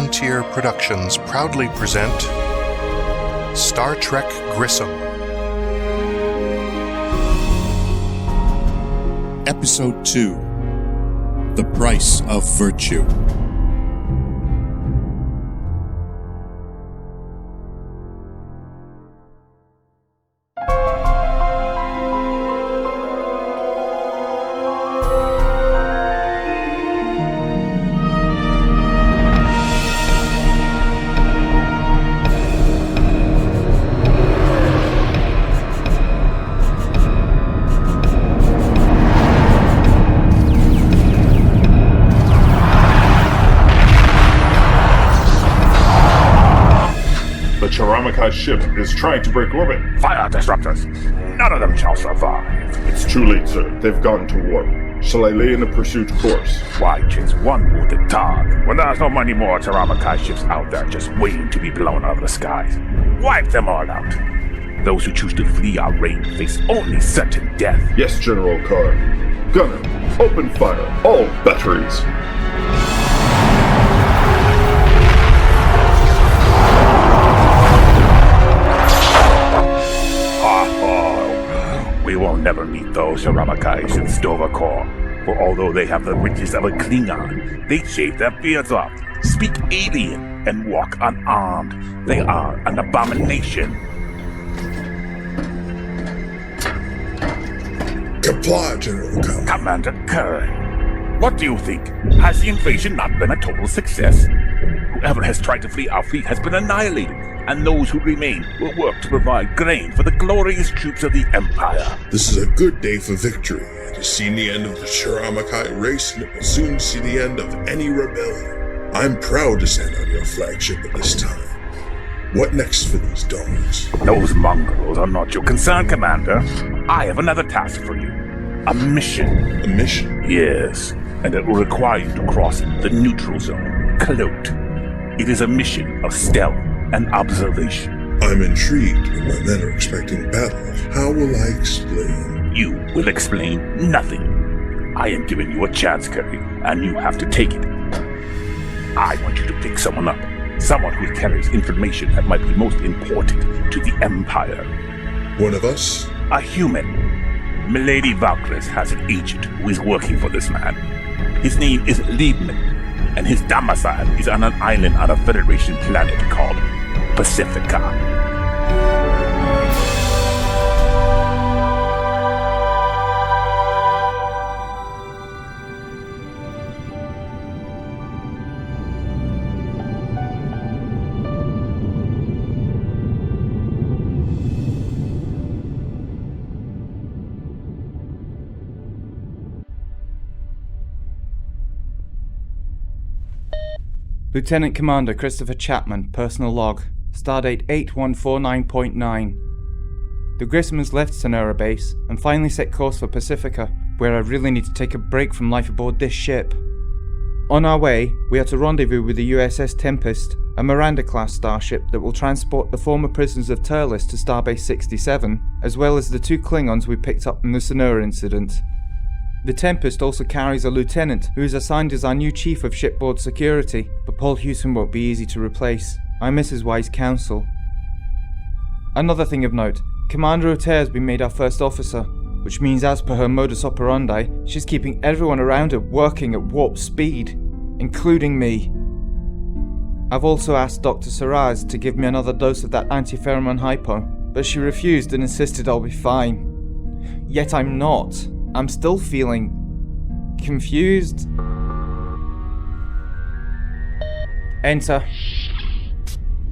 Frontier Productions proudly present Star Trek Grissom. Episode 2: The Price of Virtue. Ship is trying to break orbit. Fire disruptors! None of them shall survive. It's too late, sir. They've gone to warp. Shall I lay in a pursuit course? Why chase one wounded target when there's not many more Taramakai ships out there just waiting to be blown out of the skies? Wipe them all out. Those who choose to flee our reign face only certain death. Yes, General Carr. Gunner, open fire. All batteries. We will never meet those Sharamakais in Sto-Vo-Kor, for although they have the riches of a Klingon, they shave their beards off, speak alien, and walk unarmed. They are an abomination. Comply, General Carr. Commander Curran, what do you think? Has the invasion not been a total success? Whoever has tried to flee our fleet has been annihilated, and those who remain will work to provide grain for the glorious troops of the Empire. This is a good day for victory. It has seen the end of the Shiramakai race, and it will soon see the end of any rebellion. I'm proud to stand on your flagship at this time. What next for these dogs? Those mongrels are not your concern, Commander. I have another task for you. A mission. A mission? Yes, and it will require you to cross the neutral zone, cloaked. It is a mission of stealth and observation. I'm intrigued, but my men are expecting battle. How will I explain? You will explain nothing. I am giving you a chance, Curry, and you have to take it. I want you to pick someone up. Someone who carries information that might be most important to the Empire. One of us? A human. Milady Valkyries has an agent who is working for this man. His name is Liebman, and his domicile is on an island on a Federation planet called Pacifica. Lieutenant Commander Christopher Chapman, personal log, stardate 8149.9. The Grissom has left Sonora Base and finally set course for Pacifica, where I really need to take a break from life aboard this ship. On our way, we are to rendezvous with the U.S.S. Tempest, a Miranda-class starship that will transport the former prisoners of Turles to Starbase 67, as well as the 2 Klingons we picked up in the Sonora incident. The Tempest also carries a lieutenant who is assigned as our new chief of shipboard security, but Paul Hewson won't be easy to replace. I miss his wise counsel. Another thing of note, Commander O'Tere has been made our first officer, which means as per her modus operandi, she's keeping everyone around her working at warp speed, including me. I've also asked Dr. Saraz to give me another dose of that antipheromone hypo, but she refused and insisted I'll be fine. Yet I'm not. I'm still feeling confused. Enter.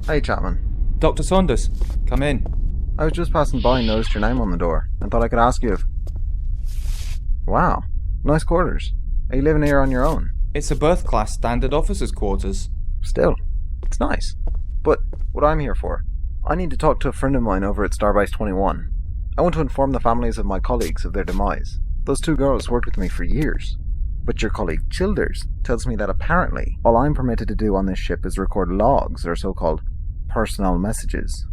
Hey, Chapman. Dr. Saunders, come in. I was just passing by and noticed your name on the door, and thought I could ask you if... Wow, nice quarters. Are you living here on your own? It's a berth class standard officers' quarters. Still, it's nice. But what I'm here for, I need to talk to a friend of mine over at Starbase 21. I want to inform the families of my colleagues of their demise. Those 2 girls worked with me for years. But your colleague Childers tells me that apparently all I'm permitted to do on this ship is record logs, or so-called personal messages.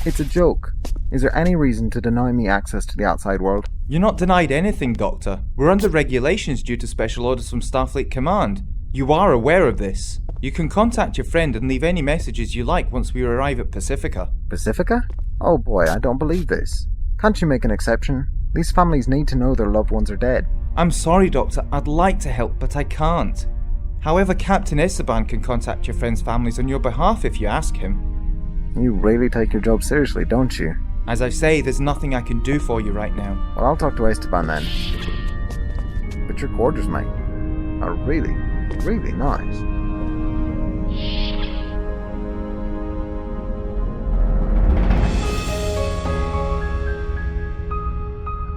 It's a joke. Is there any reason to deny me access to the outside world? You're not denied anything, Doctor. We're under regulations due to special orders from Starfleet Command. You are aware of this. You can contact your friend and leave any messages you like once we arrive at Pacifica. Pacifica? Oh boy, I don't believe this. Can't you make an exception? These families need to know their loved ones are dead. I'm sorry, Doctor. I'd like to help, but I can't. However, Captain Esteban can contact your friends' families on your behalf if you ask him. You really take your job seriously, don't you? As I say, there's nothing I can do for you right now. Well, I'll talk to Esteban then. But your quarters, mate, are really, really nice.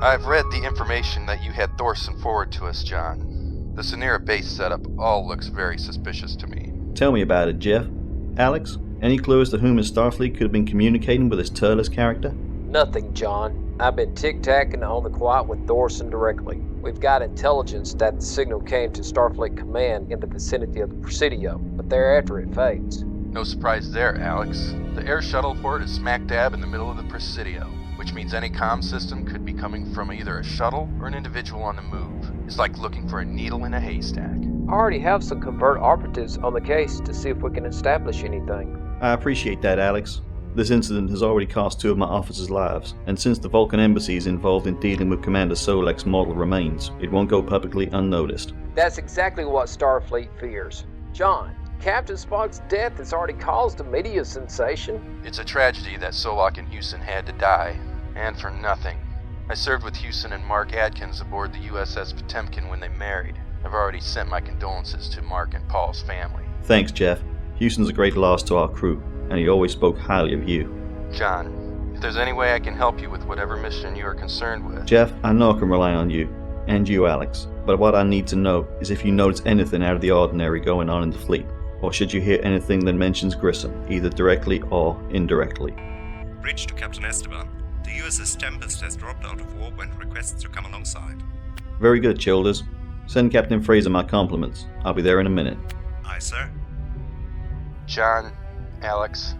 I've read the information that you had Thorson forward to us, John. The Sonera base setup all looks very suspicious to me. Tell me about it, Jeff. Alex, any clue as to whom in Starfleet could have been communicating with this Turles character? Nothing, John. I've been tic-tacking on the quiet with Thorson directly. We've got intelligence that the signal came to Starfleet Command in the vicinity of the Presidio, but thereafter it fades. No surprise there, Alex. The air shuttle port is smack dab in the middle of the Presidio, which means any comm system could be coming from either a shuttle or an individual on the move. It's like looking for a needle in a haystack. I already have some covert operatives on the case to see if we can establish anything. I appreciate that, Alex. This incident has already cost 2 of my officers' lives, and since the Vulcan Embassy is involved in dealing with Commander Solek's model remains, it won't go publicly unnoticed. That's exactly what Starfleet fears. John, Captain Spock's death has already caused a media sensation. It's a tragedy that Solok and Houston had to die, and for nothing. I served with Houston and Mark Adkins aboard the U.S.S. Potemkin when they married. I've already sent my condolences to Mark and Paul's family. Thanks, Jeff. Houston's a great loss to our crew, and he always spoke highly of you. John, if there's any way I can help you with whatever mission you are concerned with... Jeff, I know I can rely on you, and you, Alex, but what I need to know is if you notice anything out of the ordinary going on in the fleet, or should you hear anything that mentions Grissom, either directly or indirectly. Bridge to Captain Esteban. The U.S.S. Tempest has dropped out of warp and requests to come alongside. Very good, Childers. Send Captain Fraser my compliments. I'll be there in a minute. Aye, sir. John, Alex,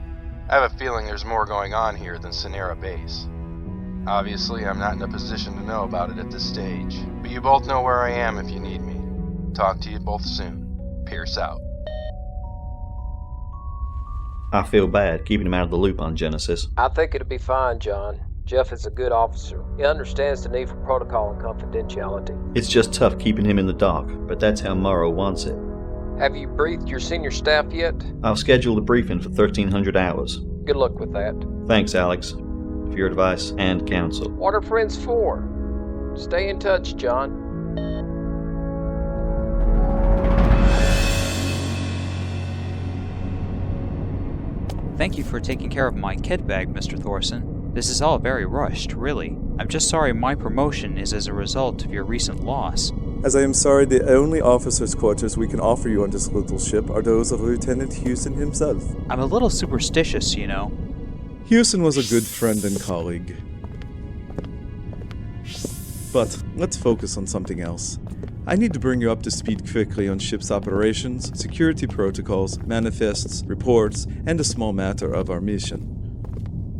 I have a feeling there's more going on here than Sonera Base. Obviously, I'm not in a position to know about it at this stage, but you both know where I am if you need me. Talk to you both soon. Pierce out. I feel bad keeping him out of the loop on Genesis. I think it'll be fine, John. Jeff is a good officer. He understands the need for protocol and confidentiality. It's just tough keeping him in the dark, but that's how Morrow wants it. Have you briefed your senior staff yet? I'll schedule the briefing for 1300 hours. Good luck with that. Thanks, Alex, for your advice and counsel. What are friends for? Stay in touch, John. Thank you for taking care of my kit bag, Mr. Thorson. This is all very rushed, really. I'm just sorry my promotion is as a result of your recent loss. As I am sorry, the only officers' quarters we can offer you on this little ship are those of Lieutenant Houston himself. I'm a little superstitious, you know. Houston was a good friend and colleague. But let's focus on something else. I need to bring you up to speed quickly on ship's operations, security protocols, manifests, reports, and a small matter of our mission.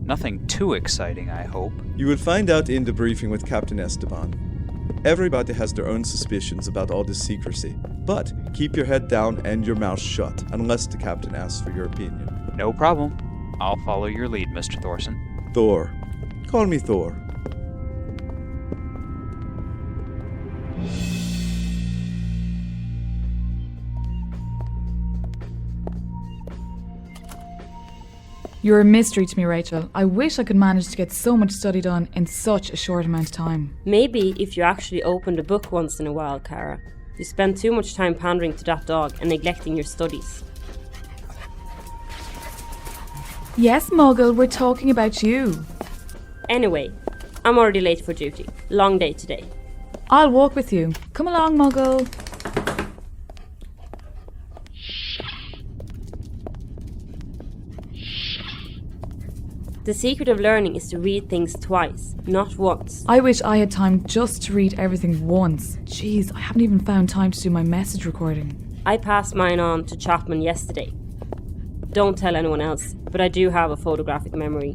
Nothing too exciting, I hope. You will find out in the briefing with Captain Esteban. Everybody has their own suspicions about all this secrecy, but keep your head down and your mouth shut, unless the captain asks for your opinion. No problem. I'll follow your lead, Mr. Thorson. Thor. Call me Thor. You're a mystery to me, Rachel. I wish I could manage to get so much study done in such a short amount of time. Maybe if you actually opened a book once in a while, Kara. You spend too much time pandering to that dog and neglecting your studies. Yes, Muggle, we're talking about you. Anyway, I'm already late for duty. Long day today. I'll walk with you. Come along, Muggle. The secret of learning is to read things twice, not once. I wish I had time just to read everything once. Jeez, I haven't even found time to do my message recording. I passed mine on to Chapman yesterday. Don't tell anyone else, but I do have a photographic memory.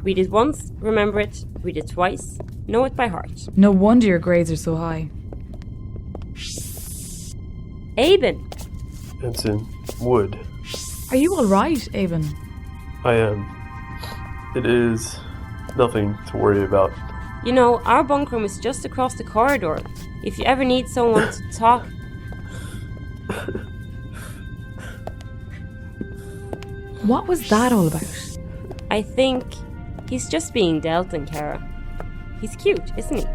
Read it once, remember it. Read it twice, know it by heart. No wonder your grades are so high. Aben, Ensign Wood. Are you alright, Avon? I am. It is nothing to worry about. You know, our bunk room is just across the corridor. If you ever need someone to talk... What was that all about? I think he's just being Delton, Kara. He's cute, isn't he?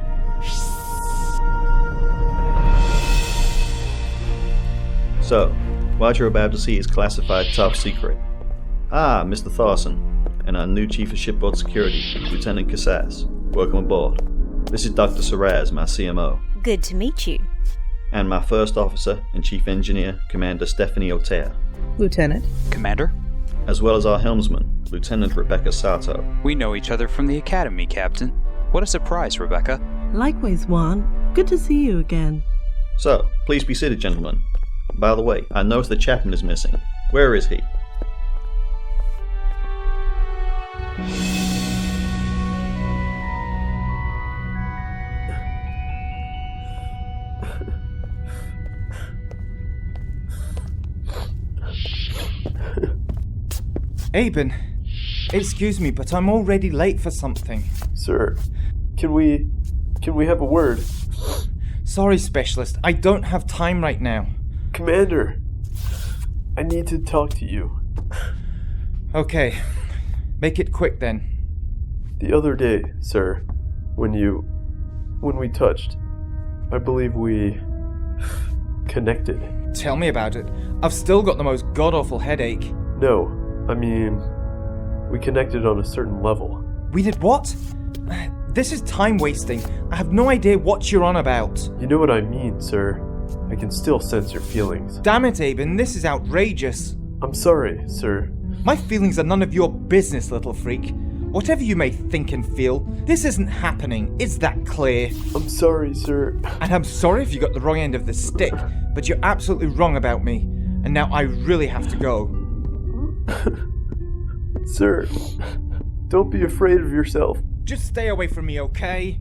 So, what you're about to see is classified top secret. Ah, Mr. Thorson, and our new Chief of Shipboard Security, Lieutenant Casas. Welcome aboard. This is Dr. Saraz, my CMO. Good to meet you. And my First Officer and Chief Engineer, Commander Stephanie Otea. Lieutenant. Commander? As well as our helmsman, Lieutenant Rebecca Sato. We know each other from the Academy, Captain. What a surprise, Rebecca. Likewise, Juan. Good to see you again. So, please be seated, gentlemen. By the way, I noticed that Chapman is missing. Where is he? Aben, excuse me, but I'm already late for something. Sir, can we have a word? Sorry, Specialist, I don't have time right now. Commander, I need to talk to you. Okay, make it quick then. The other day, sir, when we touched, I believe we connected. Tell me about it. I've still got the most god-awful headache. No, I mean, we connected on a certain level. We did what? This is time wasting. I have no idea what you're on about. You know what I mean, sir. I can still sense your feelings. Damn it, Aben, this is outrageous. I'm sorry, sir. My feelings are none of your business, little freak. Whatever you may think and feel, this isn't happening. Is that clear? I'm sorry, sir. And I'm sorry if you got the wrong end of the stick, but you're absolutely wrong about me. And now I really have to go. Sir, don't be afraid of yourself. Just stay away from me, okay?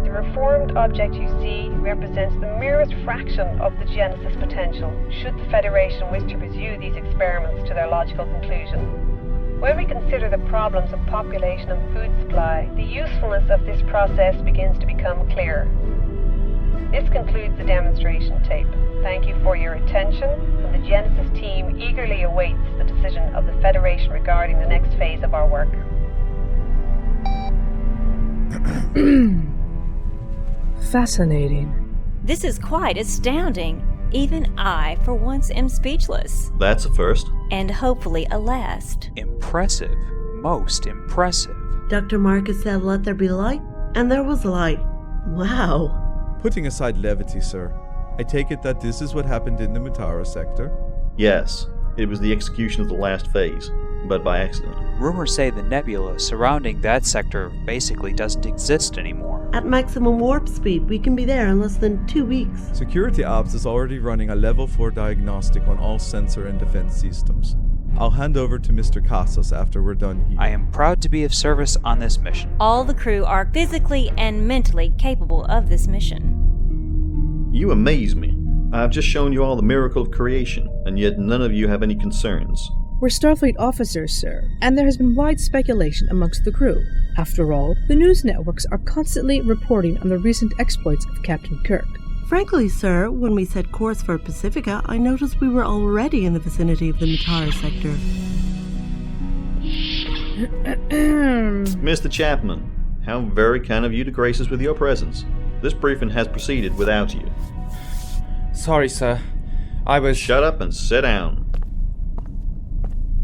The reformed object you see represents the merest fraction of the Genesis potential, should the Federation wish to pursue these experiments to their logical conclusion. When we consider the problems of population and food supply, the usefulness of this process begins to become clear. This concludes the demonstration tape. Thank you for your attention, and the Genesis team eagerly awaits the decision of the Federation regarding the next phase of our work. Fascinating. This is quite astounding. Even I, for once, am speechless. That's a first. And hopefully a last. Impressive. Most impressive. Dr. Marcus said, "Let there be light," and there was light. Wow. Putting aside levity, sir, I take it that this is what happened in the Mutara sector? Yes, it was the execution of the last phase, but by accident. Rumors say the nebula surrounding that sector basically doesn't exist anymore. At maximum warp speed, we can be there in less than 2 weeks. Security Ops is already running a level 4 diagnostic on all sensor and defense systems. I'll hand over to Mr. Casas after we're done here. I am proud to be of service on this mission. All the crew are physically and mentally capable of this mission. You amaze me. I've just shown you all the miracle of creation, and yet none of you have any concerns. We're Starfleet officers, sir, and there has been wide speculation amongst the crew. After all, the news networks are constantly reporting on the recent exploits of Captain Kirk. Frankly, sir, when we set course for Pacifica, I noticed we were already in the vicinity of the Mutara sector. Mr. Chapman, how very kind of you to grace us with your presence. This briefing has proceeded without you. Sorry, sir. I was... Shut up and sit down.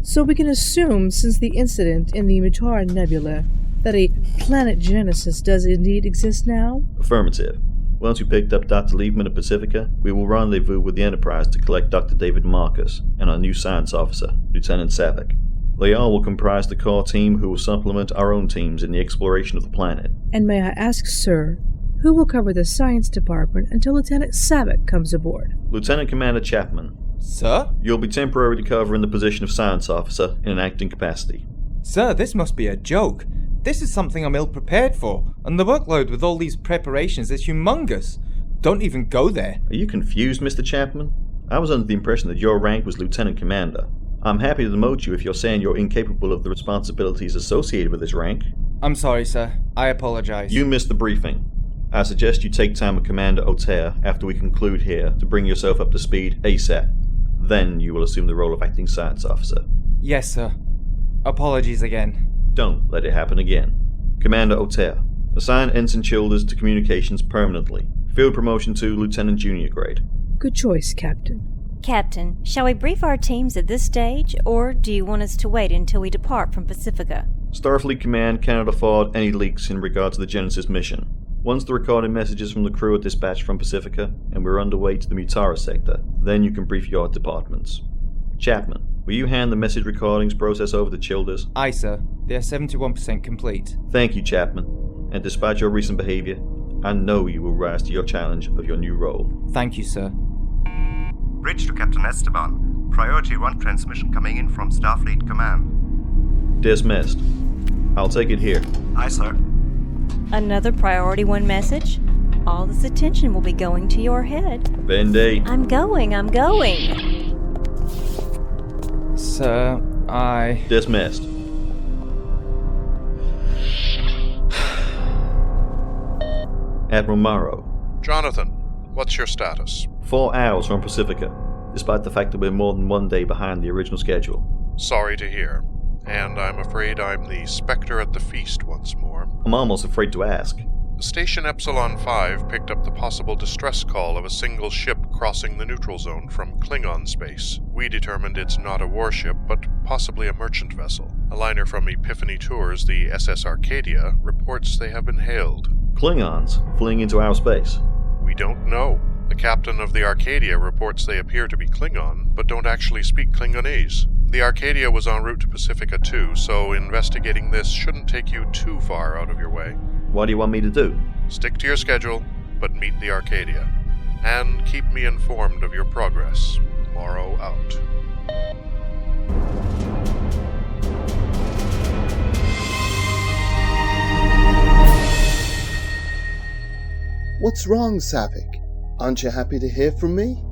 So we can assume, since the incident in the Mutara Nebula, that a planet Genesis does indeed exist now? Affirmative. Once we picked up Dr. Liebman at Pacifica, we will rendezvous with the Enterprise to collect Dr. David Marcus and our new science officer, Lieutenant Savick. They all will comprise the core team who will supplement our own teams in the exploration of the planet. And may I ask, sir, who will cover the science department until Lieutenant Savick comes aboard? Lieutenant Commander Chapman. Sir? You'll be temporarily covering the position of science officer in an acting capacity. Sir, this must be a joke. This is something I'm ill-prepared for, and the workload with all these preparations is humongous. Don't even go there. Are you confused, Mr. Chapman? I was under the impression that your rank was Lieutenant Commander. I'm happy to demote you if you're saying you're incapable of the responsibilities associated with this rank. I'm sorry, sir. I apologize. You missed the briefing. I suggest you take time with Commander Otea after we conclude here to bring yourself up to speed ASAP. Then you will assume the role of Acting Science Officer. Yes, sir. Apologies again. Don't let it happen again. Commander Otea, assign Ensign Childers to communications permanently. Field promotion to Lieutenant Junior grade. Good choice, Captain. Captain, shall we brief our teams at this stage, or do you want us to wait until we depart from Pacifica? Starfleet Command cannot afford any leaks in regard to the Genesis mission. Once the recorded messages from the crew are dispatched from Pacifica, and we're underway to the Mutara sector, then you can brief your departments. Chapman, will you hand the message recordings process over to Childers? Aye, sir. They are 71% complete. Thank you, Chapman. And despite your recent behavior, I know you will rise to your challenge of your new role. Thank you, sir. Bridge to Captain Esteban. Priority 1 transmission coming in from Starfleet Command. Dismissed. I'll take it here. Aye, sir. Another Priority 1 message? All this attention will be going to your head. Benday. I'm going. Sir, I... Dismissed. Admiral Morrow. Jonathan, what's your status? 4 hours from Pacifica, despite the fact that we're more than 1 day behind the original schedule. Sorry to hear. And I'm afraid I'm the specter at the feast once more. I'm almost afraid to ask. Station Epsilon 5 picked up the possible distress call of a single ship crossing the neutral zone from Klingon space. We determined it's not a warship, but possibly a merchant vessel. A liner from Epiphany Tours, the SS Arcadia, reports they have been hailed. Klingons fleeing into our space? We don't know. The captain of the Arcadia reports they appear to be Klingon, but don't actually speak Klingonese. The Arcadia was en route to Pacifica too, so investigating this shouldn't take you too far out of your way. What do you want me to do? Stick to your schedule, but meet the Arcadia. And keep me informed of your progress. Morrow out. What's wrong, Savick? Aren't you happy to hear from me?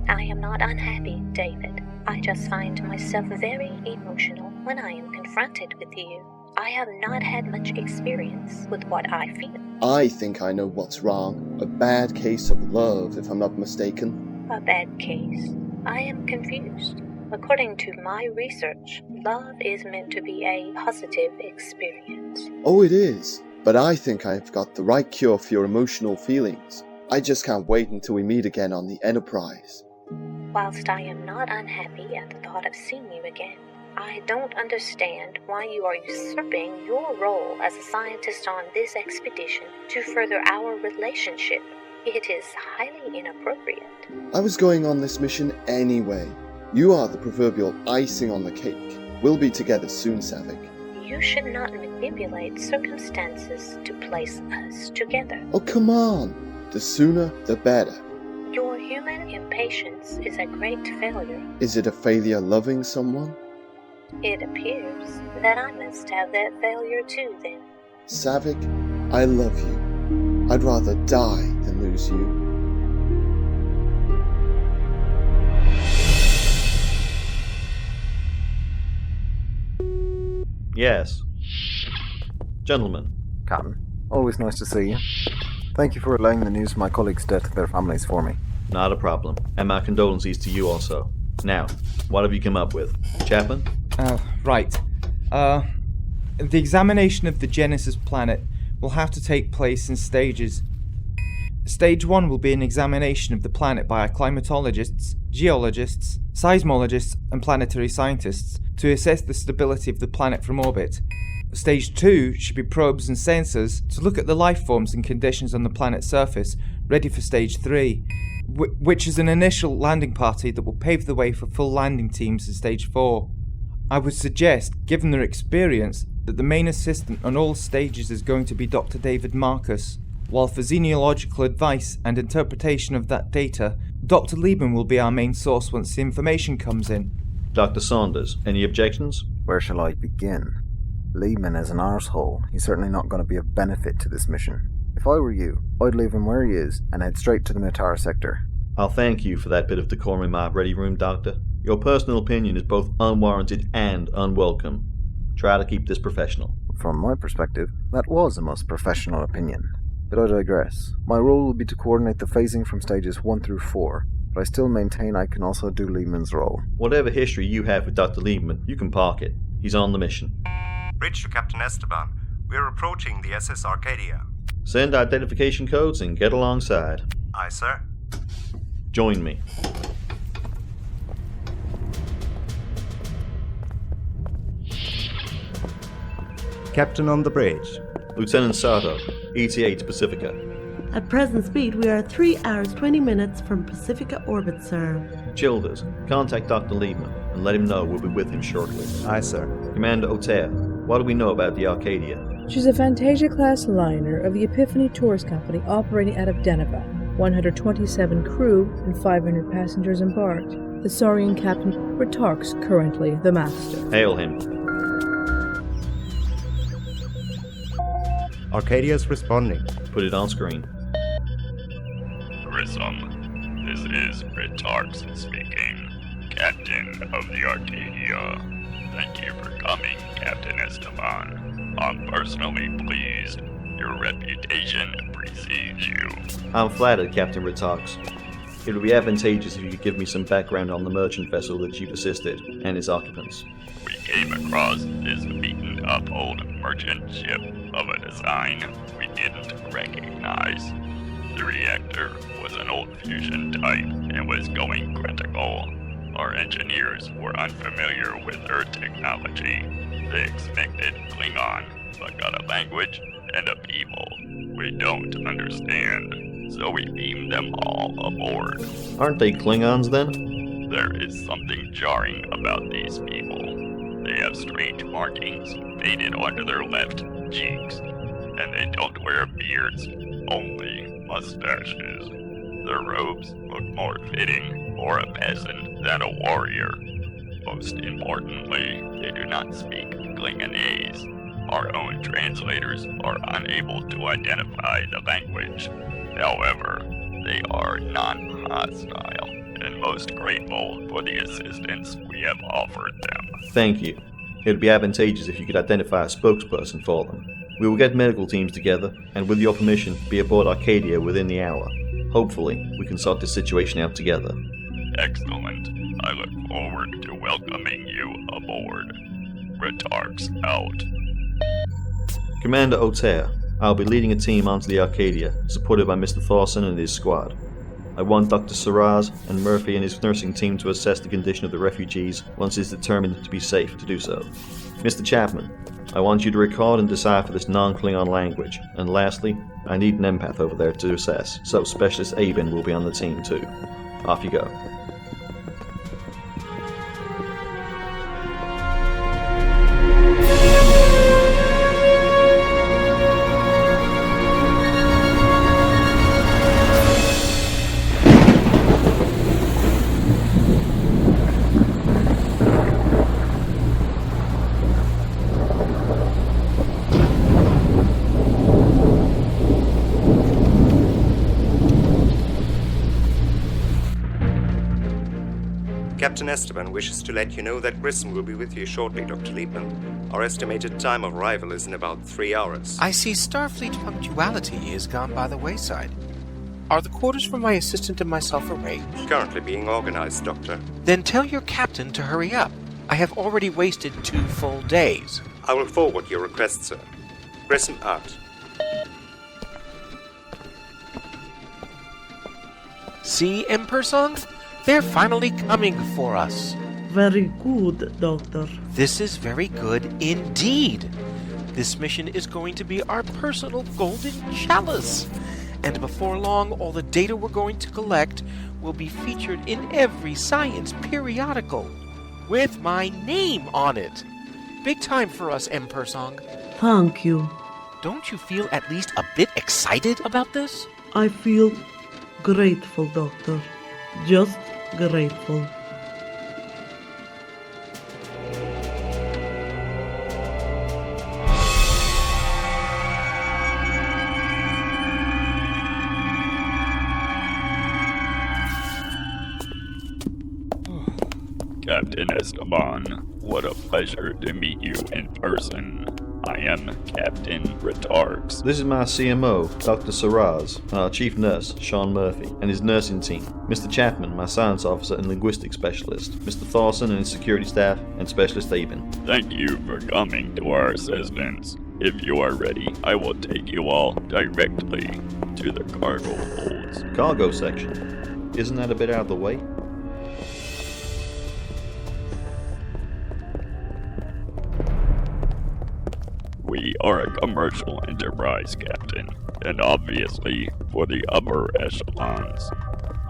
I am not unhappy, David. I just find myself very emotional when I am confronted with you. I have not had much experience with what I feel. I think I know what's wrong. A bad case of love, if I'm not mistaken. A bad case? I am confused. According to my research, love is meant to be a positive experience. Oh, it is. But I think I've got the right cure for your emotional feelings. I just can't wait until we meet again on the Enterprise. Whilst I am not unhappy at the thought of seeing you again, I don't understand why you are usurping your role as a scientist on this expedition to further our relationship. It is highly inappropriate. I was going on this mission anyway. You are the proverbial icing on the cake. We'll be together soon, Savick. You should not manipulate circumstances to place us together. Oh, come on. The sooner, the better. Your human impatience is a great failure. Is it a failure loving someone? It appears that I must have that failure too, then. Savick, I love you. I'd rather die than lose you. Yes. Gentlemen. Captain, always nice to see you. Thank you for relaying the news of my colleagues' death to their families for me. Not a problem. And my condolences to you also. Now, what have you come up with? Chapman? Right. The examination of the Genesis planet will have to take place in stages. Stage 1 will be an examination of the planet by our climatologists, geologists, seismologists, and planetary scientists to assess the stability of the planet from orbit. Stage 2 should be probes and sensors to look at the life forms and conditions on the planet's surface, ready for Stage 3, which is an initial landing party that will pave the way for full landing teams in Stage 4. I would suggest, given their experience, that the main assistant on all stages is going to be Dr. David Marcus, while for xenological advice and interpretation of that data, Dr. Lieben will be our main source once the information comes in. Dr. Saunders, any objections? Where shall I begin? Lehman is an arsehole. He's certainly not going to be of benefit to this mission. If I were you, I'd leave him where he is and head straight to the Mutara sector. I'll thank you for that bit of decorum in my ready room, Doctor. Your personal opinion is both unwarranted and unwelcome. Try to keep this professional. From my perspective, that was a most professional opinion. But I digress. My role will be to coordinate the phasing from stages 1 through 4, but I still maintain I can also do Lehman's role. Whatever history you have with Dr. Lehman, you can park it. He's on the mission. Bridge to Captain Esteban. We're approaching the SS Arcadia. Send identification codes and get alongside. Aye, sir. Join me. Captain on the bridge. Lieutenant Sato, ETA to Pacifica. At present speed, we are 3 hours 20 minutes from Pacifica orbit, sir. Childers, contact Dr. Lehman and let him know we'll be with him shortly. Aye, sir. Commander Otea, what do we know about the Arcadia? She's a Fantasia-class liner of the Epiphany Tours Company operating out of Deneva. 127 crew and 500 passengers embarked. The Saurian captain Retarks, currently the master. Hail him. Arcadia's responding. Put it on screen. Grissom, this is Retarks speaking, Captain of the Arcadia. Thank you for coming, Captain Esteban. I'm personally pleased. Your reputation precedes you. I'm flattered, Captain Retarks. It would be advantageous if you could give me some background on the merchant vessel that you've assisted, and its occupants. We came across this beaten-up old merchant ship of a design we didn't recognize. The reactor was an old fusion type and was going critical. Our engineers were unfamiliar with her technology. They expected Klingon, but got a language and a people we don't understand, so we beamed them all aboard. Aren't they Klingons then? There is something jarring about these people. They have strange markings faded onto their left cheeks, and they don't wear beards, only mustaches. Their robes look more fitting for a peasant than a warrior. Most importantly, they do not speak Klingonese. Our own translators are unable to identify the language. However, they are non-hostile and most grateful for the assistance we have offered them. Thank you. It would be advantageous if you could identify a spokesperson for them. We will get medical teams together, and with your permission, be aboard Arcadia within the hour. Hopefully, we can sort this situation out together. Excellent. I look forward to welcoming you aboard. Retarks out. Commander Otea, I'll be leading a team onto the Arcadia, supported by Mr. Thorson and his squad. I want Dr. Saraz and Murphy and his nursing team to assess the condition of the refugees once it's determined to be safe to do so. Mr. Chapman, I want you to record and decipher this non-Klingon language. And lastly, I need an empath over there to assess, so Specialist Abin will be on the team too. Off you go. Captain Esteban wishes to let you know that Grissom will be with you shortly, Dr. Liebman. Our estimated time of arrival is in about 3 hours. I see Starfleet punctuality is gone by the wayside. Are the quarters for my assistant and myself arranged? Currently being organized, Doctor. Then tell your captain to hurry up. I have already wasted 2 full days. I will forward your request, sir. Grissom out. See, Emperor Song? They're finally coming for us. Very good, Doctor. This is very good indeed. This mission is going to be our personal golden chalice. And before long, all the data we're going to collect will be featured in every science periodical, with my name on it. Big time for us, Emperor Song. Thank you. Don't you feel at least a bit excited about this? I feel grateful, Doctor. Just grateful. Captain Esteban, what a pleasure to meet you in person. I am Captain Retarks. This is my CMO, Dr. Saraz, and our chief nurse, Sean Murphy, and his nursing team. Mr. Chapman, my science officer and linguistics specialist. Mr. Thorson and his security staff, and Specialist Aben. Thank you for coming to our assistance. If you are ready, I will take you all directly to the cargo holds. Cargo section? Isn't that a bit out of the way? We are a commercial enterprise, Captain, and obviously for the upper echelons.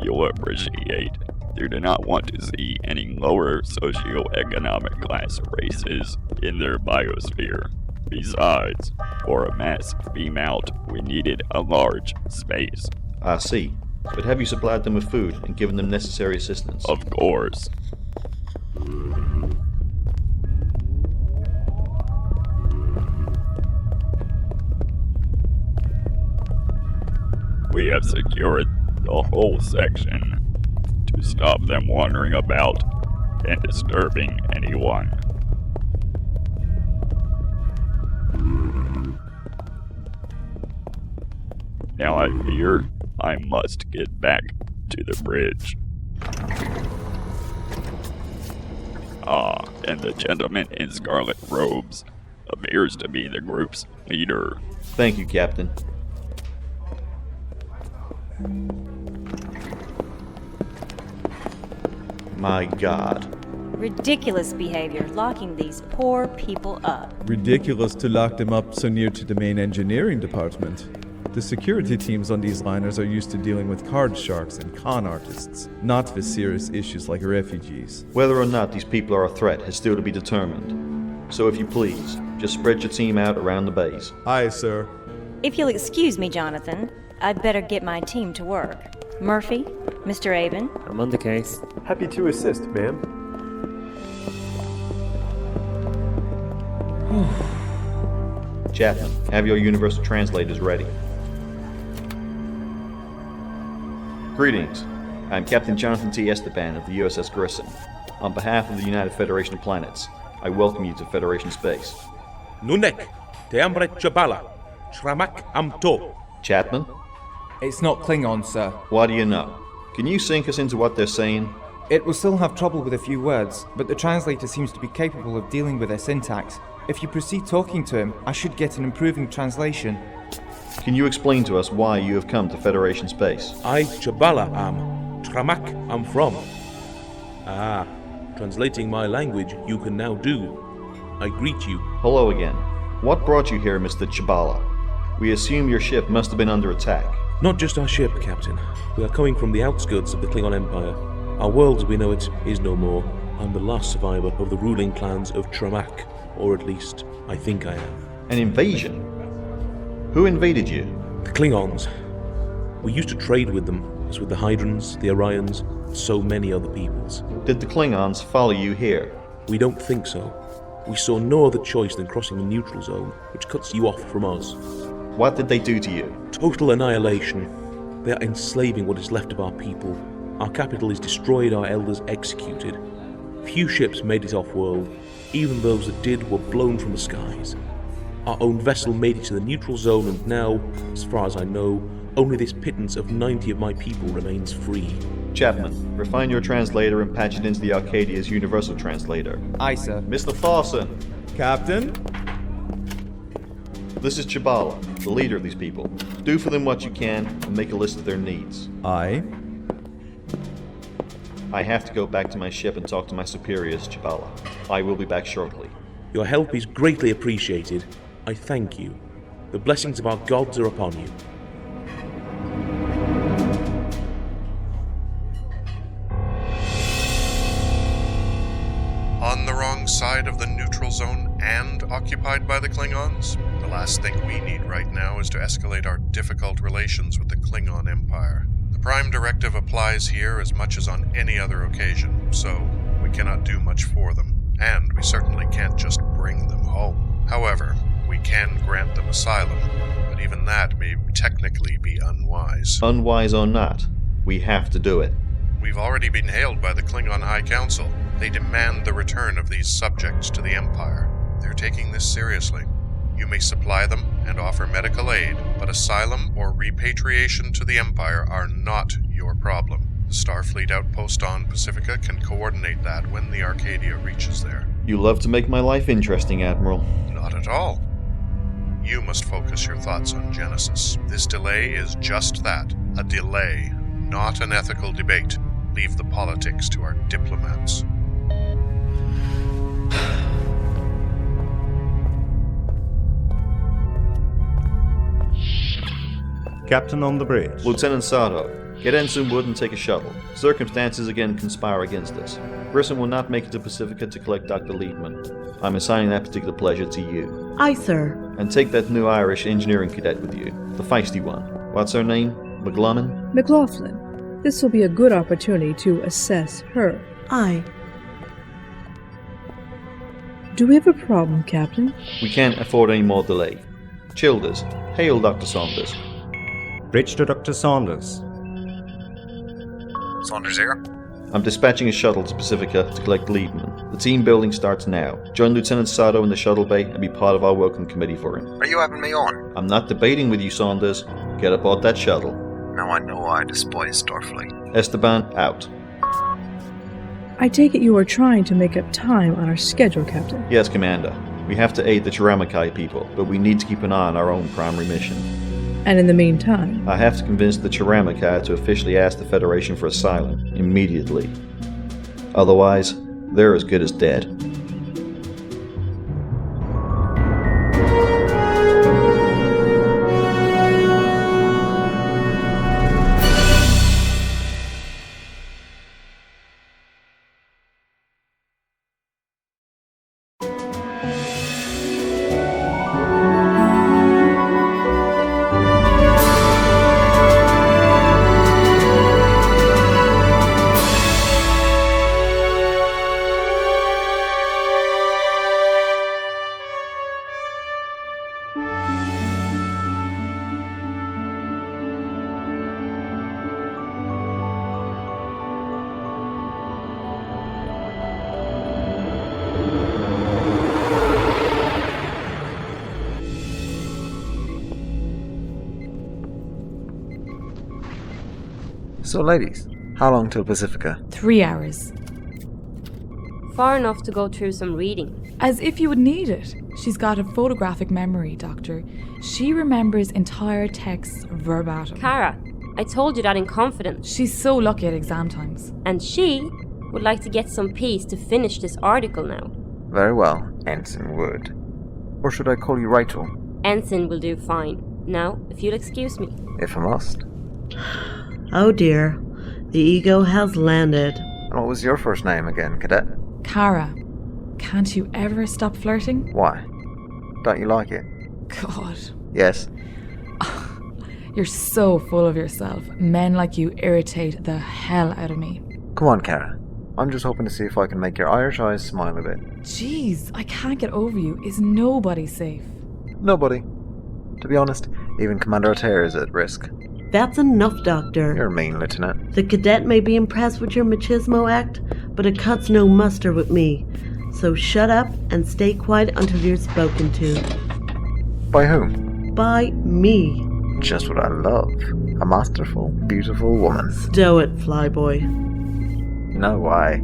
You'll appreciate they do not want to see any lower socioeconomic class races in their biosphere. Besides, for a massive beam out, we needed a large space. I see. But have you supplied them with food and given them necessary assistance? Of course. We have secured the whole section to stop them wandering about and disturbing anyone. Now I fear I must get back to the bridge. And the gentleman in scarlet robes appears to be the group's leader. Thank you, Captain. My God. Ridiculous behavior, locking these poor people up. Ridiculous to lock them up so near to the main engineering department. The security teams on these liners are used to dealing with card sharks and con artists, not with serious issues like refugees. Whether or not these people are a threat is still to be determined. So if you please, just spread your team out around the base. Aye, sir. If you'll excuse me, Jonathan, I'd better get my team to work. Murphy, Mr. Aben. I'm on the case. Happy to assist, ma'am. Chapman, have your universal translators ready. Greetings. I'm Captain Jonathan T. Esteban of the U.S.S. Grissom. On behalf of the United Federation of Planets, I welcome you to Federation space. Nunek, Teambret Jabala, Shramak Amto. Chapman? It's not Klingon, sir. What do you know? Can you sync us into what they're saying? It will still have trouble with a few words, but the translator seems to be capable of dealing with their syntax. If you proceed talking to him, I should get an improving translation. Can you explain to us why you have come to Federation space? I Jabala am, Tramak am from. Translating my language you can now do. I greet you. Hello again. What brought you here, Mr. Chabala? We assume your ship must have been under attack. Not just our ship, Captain. We are coming from the outskirts of the Klingon Empire. Our world as we know it is no more. I'm the last survivor of the ruling clans of Tramak, or at least, I think I am. An invasion? Who invaded you? The Klingons. We used to trade with them, as with the Hydrons, the Orions, and so many other peoples. Did the Klingons follow you here? We don't think so. We saw no other choice than crossing the neutral zone, which cuts you off from us. What did they do to you? Total annihilation. They are enslaving what is left of our people. Our capital is destroyed, our elders executed. Few ships made it off-world. Even those that did were blown from the skies. Our own vessel made it to the neutral zone, and now, as far as I know, only this pittance of 90 of my people remains free. Chapman, refine your translator and patch it into the Arcadia's universal translator. Aye, sir. Mr. Thorson! Captain? This is Chabala, the leader of these people. Do for them what you can, and make a list of their needs. Aye. I have to go back to my ship and talk to my superiors, Chabala. I will be back shortly. Your help is greatly appreciated. I thank you. The blessings of our gods are upon you. On the wrong side of the neutral zone and occupied by the Klingons, the last thing we need right now is to escalate our difficult relations with the Klingon Empire. The Prime Directive applies here as much as on any other occasion, so we cannot do much for them, and we certainly can't just bring them home. However, we can grant them asylum, but even that may technically be unwise. Unwise or not, we have to do it. We've already been hailed by the Klingon High Council. They demand the return of these subjects to the Empire. They're taking this seriously. You may supply them and offer medical aid, but asylum or repatriation to the Empire are not your problem. The Starfleet outpost on Pacifica can coordinate that when the Arcadia reaches there. You love to make my life interesting, Admiral. Not at all. You must focus your thoughts on Genesis. This delay is just that, a delay, not an ethical debate. Leave the politics to our diplomats. Captain on the bridge. Lieutenant Sato, get Ensign Wood and take a shuttle. Circumstances again conspire against us. Grissom will not make it to Pacifica to collect Dr. Liebman. I'm assigning that particular pleasure to you. Aye, sir. And take that new Irish engineering cadet with you, the feisty one. What's her name? McLaughlin? McLaughlin. This will be a good opportunity to assess her. Aye. Do we have a problem, Captain? We can't afford any more delay. Childers, hail Dr. Saunders. Bridge to Dr. Saunders. Saunders here. I'm dispatching a shuttle to Pacifica to collect Liebman. The team building starts now. Join Lieutenant Sato in the shuttle bay and be part of our welcome committee for him. Are you having me on? I'm not debating with you, Saunders. Get aboard that shuttle. Now I know I despise Starfleet. Esteban, out. I take it you are trying to make up time on our schedule, Captain. Yes, Commander. We have to aid the Chiramakai people, but we need to keep an eye on our own primary mission. And in the meantime, I have to convince the Chiramakai to officially ask the Federation for asylum, immediately. Otherwise, they're as good as dead. So, ladies, how long till Pacifica? 3 hours. Far enough to go through some reading. As if you would need it. She's got a photographic memory, Doctor. She remembers entire texts verbatim. Kara, I told you that in confidence. She's so lucky at exam times. And she would like to get some peace to finish this article now. Very well, Ensign Wood. Or should I call you Rachel? Ensign will do fine. Now, if you'll excuse me. If I must. Oh dear, the ego has landed. And what was your first name again, Cadet? Kara, can't you ever stop flirting? Why? Don't you like it? God. Yes. You're so full of yourself. Men like you irritate the hell out of me. Come on, Kara. I'm just hoping to see if I can make your Irish eyes smile a bit. Jeez, I can't get over you. Is nobody safe? Nobody. To be honest, even Commander Altair is at risk. That's enough, Doctor. You're mean, Lieutenant. The cadet may be impressed with your machismo act, but it cuts no mustard with me. So shut up and stay quiet until you're spoken to. By whom? By me. Just what I love. A masterful, beautiful woman. Stow it, flyboy. No way.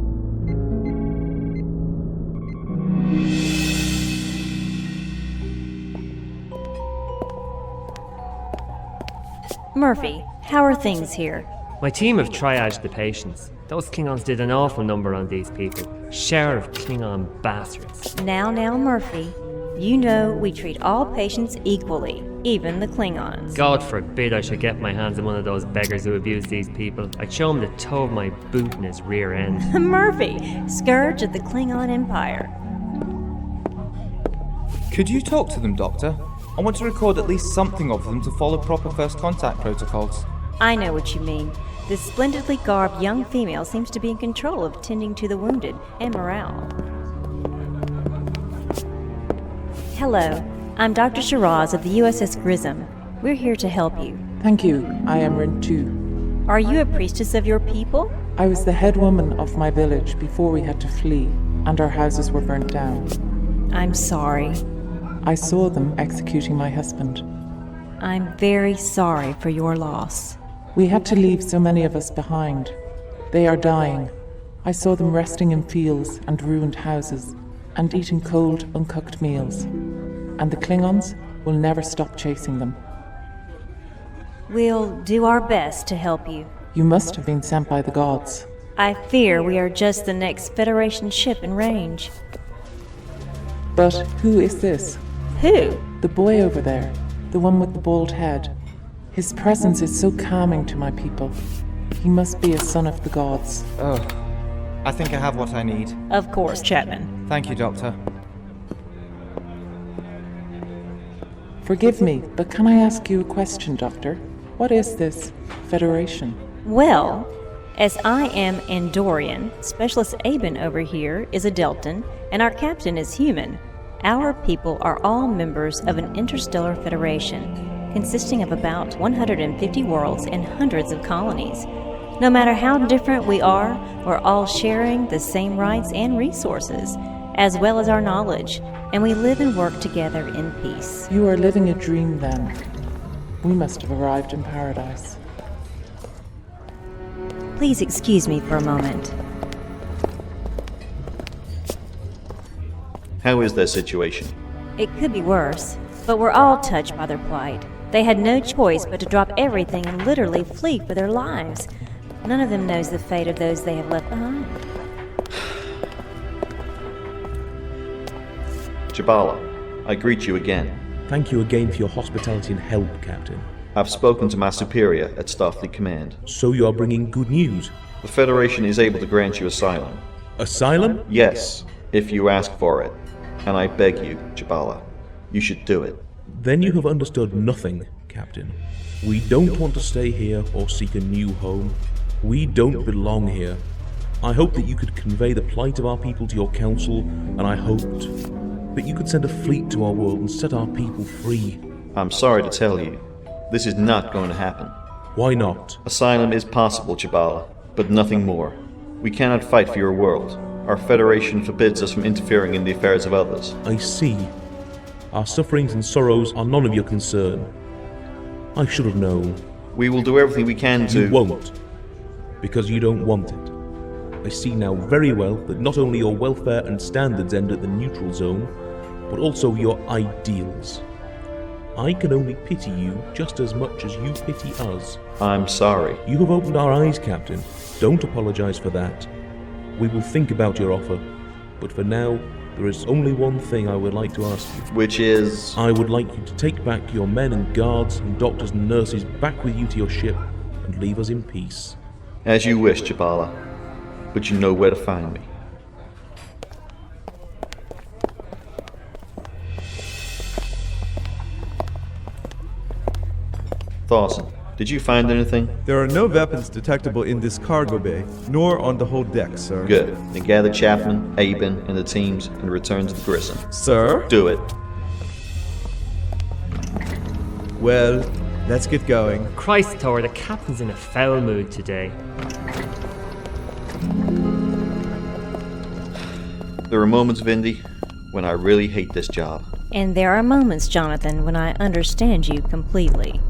Murphy, how are things here? My team have triaged the patients. Those Klingons did an awful number on these people. Shower of Klingon bastards. Now, Murphy. You know we treat all patients equally, even the Klingons. God forbid I should get my hands on one of those beggars who abuse these people. I'd show him the toe of my boot in his rear end. Murphy, scourge of the Klingon Empire. Could you talk to them, Doctor? I want to record at least something of them to follow proper first contact protocols. I know what you mean. This splendidly garbed young female seems to be in control of tending to the wounded and morale. Hello, I'm Dr. Shiraz of the U.S.S. Grissom. We're here to help you. Thank you. I am Rin too. Are you a priestess of your people? I was the head woman of my village before we had to flee, and our houses were burnt down. I'm sorry. I saw them executing my husband. I'm very sorry for your loss. We had to leave so many of us behind. They are dying. I saw them resting in fields and ruined houses, and eating cold, uncooked meals. And the Klingons will never stop chasing them. We'll do our best to help you. You must have been sent by the gods. I fear we are just the next Federation ship in range. But who is this? Who? The boy over there, the one with the bald head. His presence is so calming to my people. He must be a son of the gods. Oh, I think I have what I need. Of course, Chapman. Thank you, Doctor. Forgive me, but can I ask you a question, Doctor? What is this Federation? Well, as I am Andorian, Specialist Aben over here is a Deltan, and our captain is human. Our people are all members of an interstellar federation, consisting of about 150 worlds and hundreds of colonies. No matter how different we are, we're all sharing the same rights and resources, as well as our knowledge, and we live and work together in peace. You are living a dream, then. We must have arrived in paradise. Please excuse me for a moment. How is their situation? It could be worse, but we're all touched by their plight. They had no choice but to drop everything and literally flee for their lives. None of them knows the fate of those they have left behind. Jabala, I greet you again. Thank you again for your hospitality and help, Captain. I've spoken to my superior at Starfleet Command. So you are bringing good news? The Federation is able to grant you asylum. Asylum? Yes, if you ask for it. And I beg you, Jabala, you should do it. Then you have understood nothing, Captain. We don't want to stay here or seek a new home. We don't belong here. I hope that you could convey the plight of our people to your council, and I hoped that you could send a fleet to our world and set our people free. I'm sorry to tell you, this is not going to happen. Why not? Asylum is possible, Jabala, but nothing more. We cannot fight for your world. Our Federation forbids us from interfering in the affairs of others. I see. Our sufferings and sorrows are none of your concern. I should have known. We will do everything we can to... You won't. Because you don't want it. I see now very well that not only your welfare and standards end at the neutral zone, but also your ideals. I can only pity you just as much as you pity us. I'm sorry. You have opened our eyes, Captain. Don't apologize for that. We will think about your offer, but for now, there is only one thing I would like to ask you. Which is? I would like you to take back your men and guards and doctors and nurses back with you to your ship and leave us in peace. As you wish, Jabala, but you know where to find me. Thorson, did you find anything? There are no weapons detectable in this cargo bay, nor on the whole deck, sir. Good. Then gather Chapman, Aben, and the teams and return to the Grissom. Sir? Do it. Well, let's get going. Christ, Thor, the captain's in a foul mood today. There are moments, Vindy, when I really hate this job. And there are moments, Jonathan, when I understand you completely.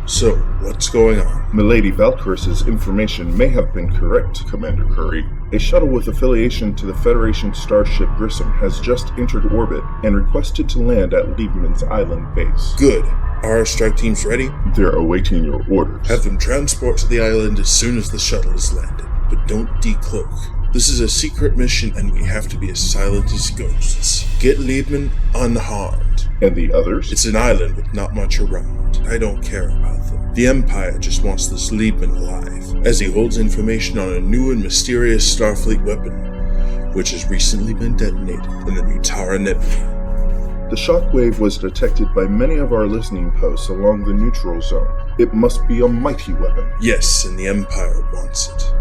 So, what's going on? Milady Valkyris's information may have been correct, Commander Curry. A shuttle with affiliation to the Federation starship Grissom has just entered orbit and requested to land at Liebman's Island base. Good. Are our strike teams ready? They're awaiting your orders. Have them transport to the island as soon as the shuttle is landed, but don't decloak. This is a secret mission and we have to be as silent as ghosts. Get Liebman unharmed. And the others? It's an island with not much around. I don't care about them. The Empire just wants this Liebman alive, as he holds information on a new and mysterious Starfleet weapon, which has recently been detonated in the Mutara Nebula. The shockwave was detected by many of our listening posts along the neutral zone. It must be a mighty weapon. Yes, and the Empire wants it.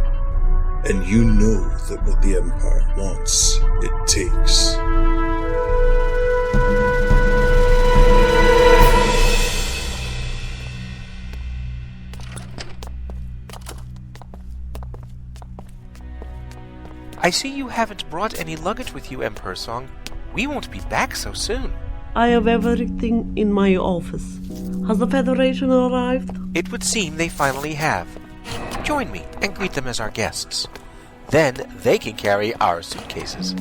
And you know that what the Empire wants, it takes. I see you haven't brought any luggage with you, Emperor Song. We won't be back so soon. I have everything in my office. Has the Federation arrived? It would seem they finally have. Join me and greet them as our guests. Then they can carry our suitcases.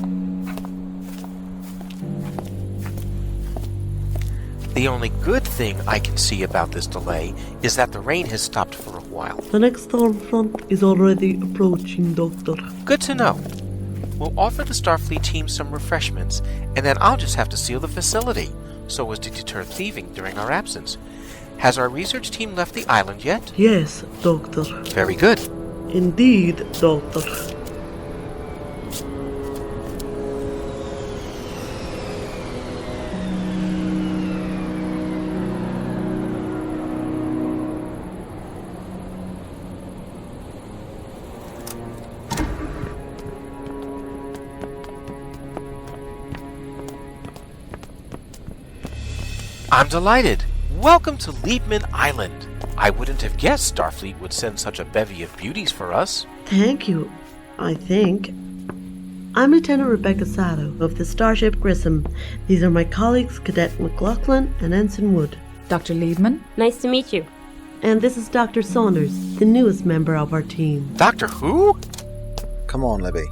The only good thing I can see about this delay is that the rain has stopped for a while. The next storm front is already approaching, Doctor. Good to know. We'll offer the Starfleet team some refreshments, and then I'll just have to seal the facility, so as to deter thieving during our absence. Has our research team left the island yet? Yes, Doctor. Very good. Indeed, Doctor. I'm delighted. Welcome to Liebman Island. I wouldn't have guessed Starfleet would send such a bevy of beauties for us. Thank you, I think. I'm Lieutenant Rebecca Sato of the Starship Grissom. These are my colleagues, Cadet McLaughlin and Ensign Wood. Dr. Liebman? Nice to meet you. And this is Dr. Saunders, the newest member of our team. Doctor who? Come on, Libby.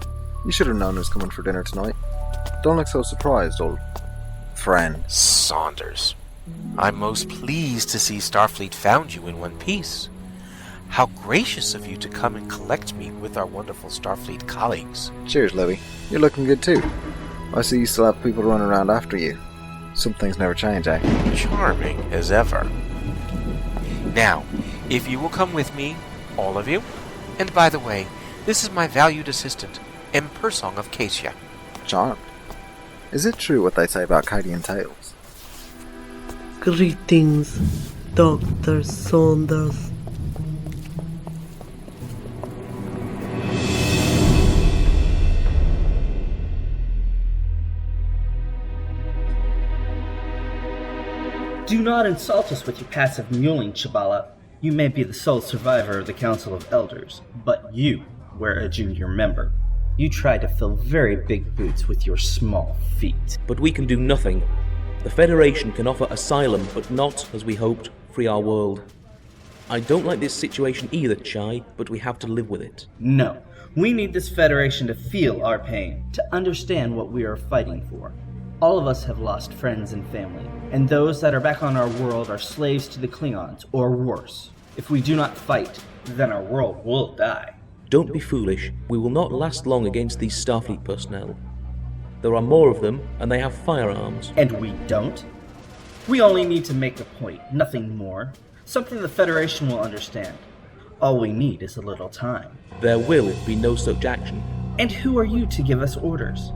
You should have known who's coming for dinner tonight. Don't look so surprised, old friend. Saunders. I'm most pleased to see Starfleet found you in one piece. How gracious of you to come and collect me with our wonderful Starfleet colleagues. Cheers, Libby. You're looking good too. I see you still have people running around after you. Some things never change, eh? Charming as ever. Now, if you will come with me, all of you. And by the way, this is my valued assistant, Emperor Song of Cassia. Charmed. Is it true what they say about Cadian tales? Greetings, Dr. Saunders. Do not insult us with your passive mewling, Chabala. You may be the sole survivor of the Council of Elders, but you were a junior member. You tried to fill very big boots with your small feet. But we can do nothing. The Federation can offer asylum, but not, as we hoped, free our world. I don't like this situation either, Chai, but we have to live with it. No. We need this Federation to feel our pain, to understand what we are fighting for. All of us have lost friends and family, and those that are back on our world are slaves to the Klingons, or worse. If we do not fight, then our world will die. Don't be foolish. We will not last long against these Starfleet personnel. There are more of them, and they have firearms. And we don't? We only need to make a point, nothing more. Something the Federation will understand. All we need is a little time. There will be no such action. And who are you to give us orders?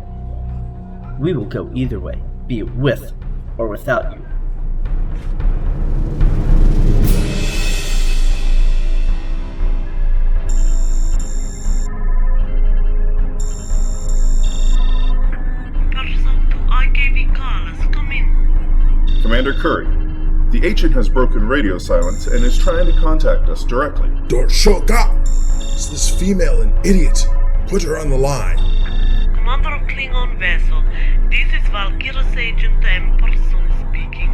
We will go either way, be it with or without you. Commander Curry, the agent has broken radio silence and is trying to contact us directly. Don't shut up! It's this female an idiot. Put her on the line. Commander of Klingon vessel, this is Valkyrie's agent Emperson speaking.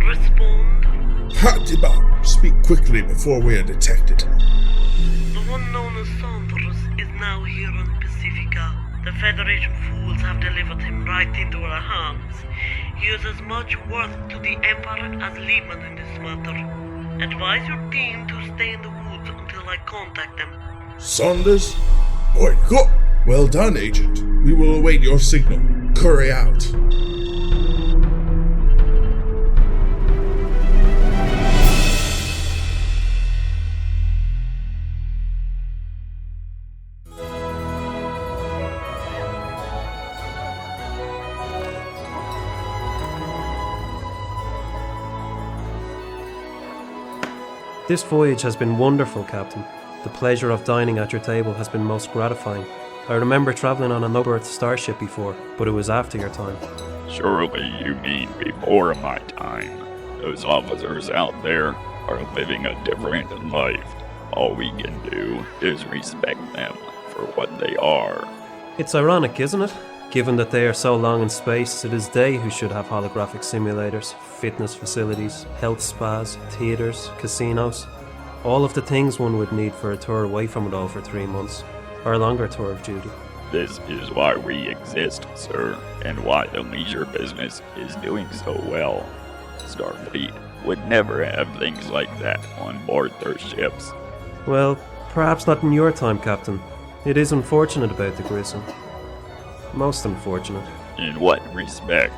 Respond. Hatiba, speak quickly before we are detected. The one known as Saunders is now here on Pacifica. The Federation fools have delivered him right into our hands. He is as much worth to the Emperor as Liebman in this matter. Advise your team to stay in the woods until I contact them. Saunders? Point go! Well done, Agent. We will await your signal. Curry out. This voyage has been wonderful, Captain. The pleasure of dining at your table has been most gratifying. I remember travelling on a no-berth starship before, but it was after your time. Surely you mean before my time. Those officers out there are living a different life. All we can do is respect them for what they are. It's ironic, isn't it? Given that they are so long in space, it is they who should have holographic simulators, fitness facilities, health spas, theatres, casinos. All of the things one would need for a tour away from it all for 3 months, or a longer tour of duty. This is why we exist, sir, and why the leisure business is doing so well. Starfleet would never have things like that on board their ships. Well, perhaps not in your time, Captain. It is unfortunate about the Grissom. Most unfortunate. In what respect?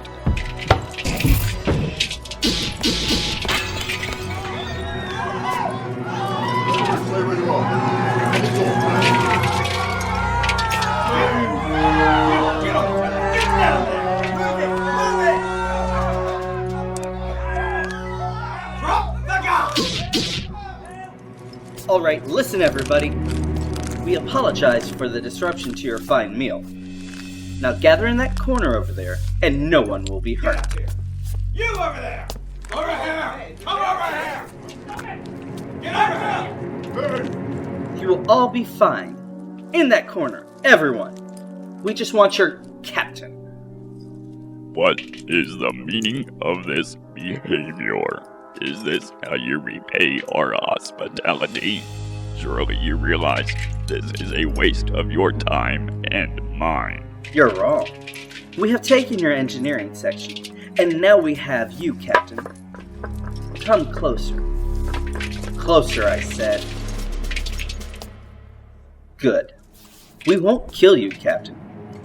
Alright, listen everybody. We apologize for the disruption to your fine meal. Now gather in that corner over there, and no one will be hurt. You over there! Over here! Come over here! Get over here! You will all be fine. In that corner, everyone. We just want your captain. What is the meaning of this behavior? Is this how you repay our hospitality? Surely you realize this is a waste of your time and mine. You're wrong. We have taken your engineering section, and now we have you, Captain. Come closer. Closer, I said. Good. We won't kill you, Captain.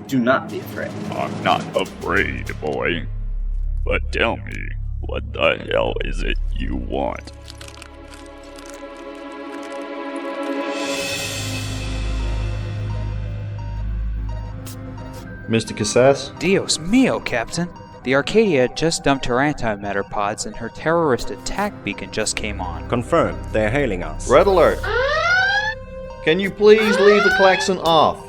Do not be afraid. I'm not afraid, boy. But tell me, what the hell is it you want? Mr. Casas? Dios mio, Captain. The Arcadia just dumped her antimatter pods and her terrorist attack beacon just came on. Confirmed. They're hailing us. Red alert. Can you please leave the klaxon off?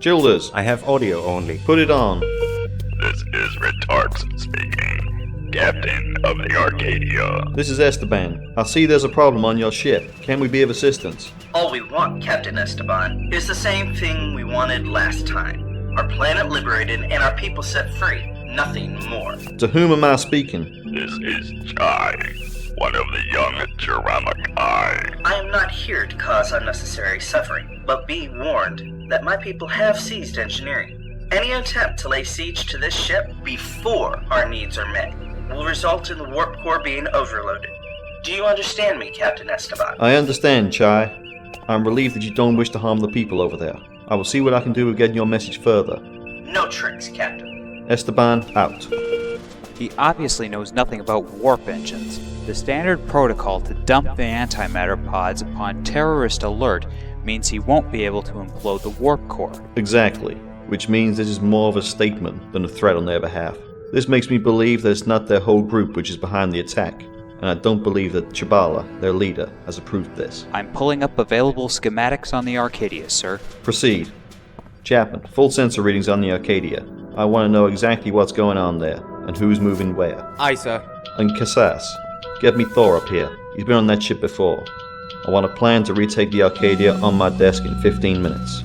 Childers. I have audio only. Put it on. This is Retarx speaking, Captain of the Arcadia. This is Esteban. I see there's a problem on your ship. Can we be of assistance? All we want, Captain Esteban, is the same thing we wanted last time. Our planet liberated and our people set free. Nothing more. To whom am I speaking? This is Chai, one of the young Jeramikai. I am not here to cause unnecessary suffering, but be warned that my people have seized engineering. Any attempt to lay siege to this ship before our needs are met will result in the warp core being overloaded. Do you understand me, Captain Esteban? I understand, Chai. I'm relieved that you don't wish to harm the people over there. I will see what I can do with getting your message further. No tricks, Captain. Esteban, out. He obviously knows nothing about warp engines. The standard protocol to dump the antimatter pods upon terrorist alert means he won't be able to implode the warp core. Exactly, which means this is more of a statement than a threat on their behalf. This makes me believe that it's not their whole group which is behind the attack, and I don't believe that Chibala, their leader, has approved this. I'm pulling up available schematics on the Arcadia, sir. Proceed. Chapman, full sensor readings on the Arcadia. I want to know exactly what's going on there, and who's moving where. Aye, sir. And Casas, get me Thor up here. He's been on that ship before. I want a plan to retake the Arcadia on my desk in 15 minutes.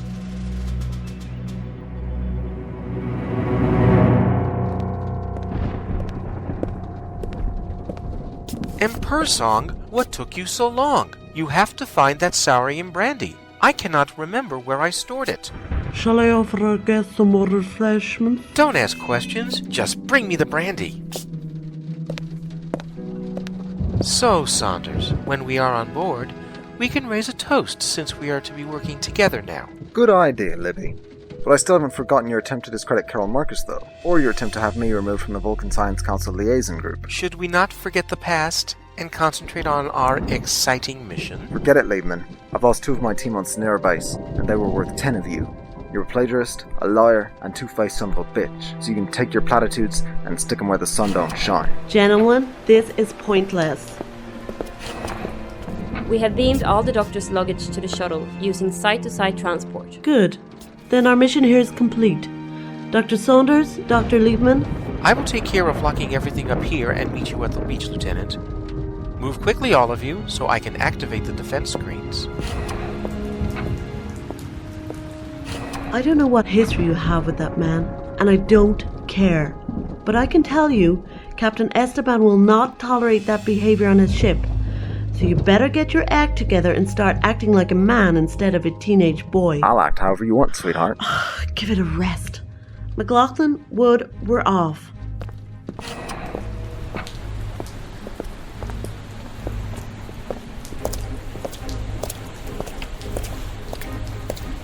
And Persong, what took you so long? You have to find that saurian brandy. I cannot remember where I stored it. Shall I offer our guests some more refreshments? Don't ask questions, just bring me the brandy. So, Saunders, when we are on board, we can raise a toast since we are to be working together now. Good idea, Libby. But I still haven't forgotten your attempt to discredit Carol Marcus, though, or your attempt to have me removed from the Vulcan Science Council liaison group. Should we not forget the past and concentrate on our exciting mission? Forget it, Liebman. I've lost 2 of my team on Sonera Base, and they were worth 10 of you. You're a plagiarist, a liar, and two-faced son of a bitch, so you can take your platitudes and stick them where the sun don't shine. Gentlemen, this is pointless. We have beamed all the Doctor's luggage to the shuttle using site-to-site transport. Good. Then our mission here is complete. Dr. Saunders, Dr. Liebman? I will take care of locking everything up here and meet you at the beach, Lieutenant. Move quickly, all of you, so I can activate the defense screens. I don't know what history you have with that man, and I don't care. But I can tell you, Captain Esteban will not tolerate that behavior on his ship. So you better get your act together and start acting like a man instead of a teenage boy. I'll act however you want, sweetheart. Give it a rest. McLaughlin, Wood, we're off.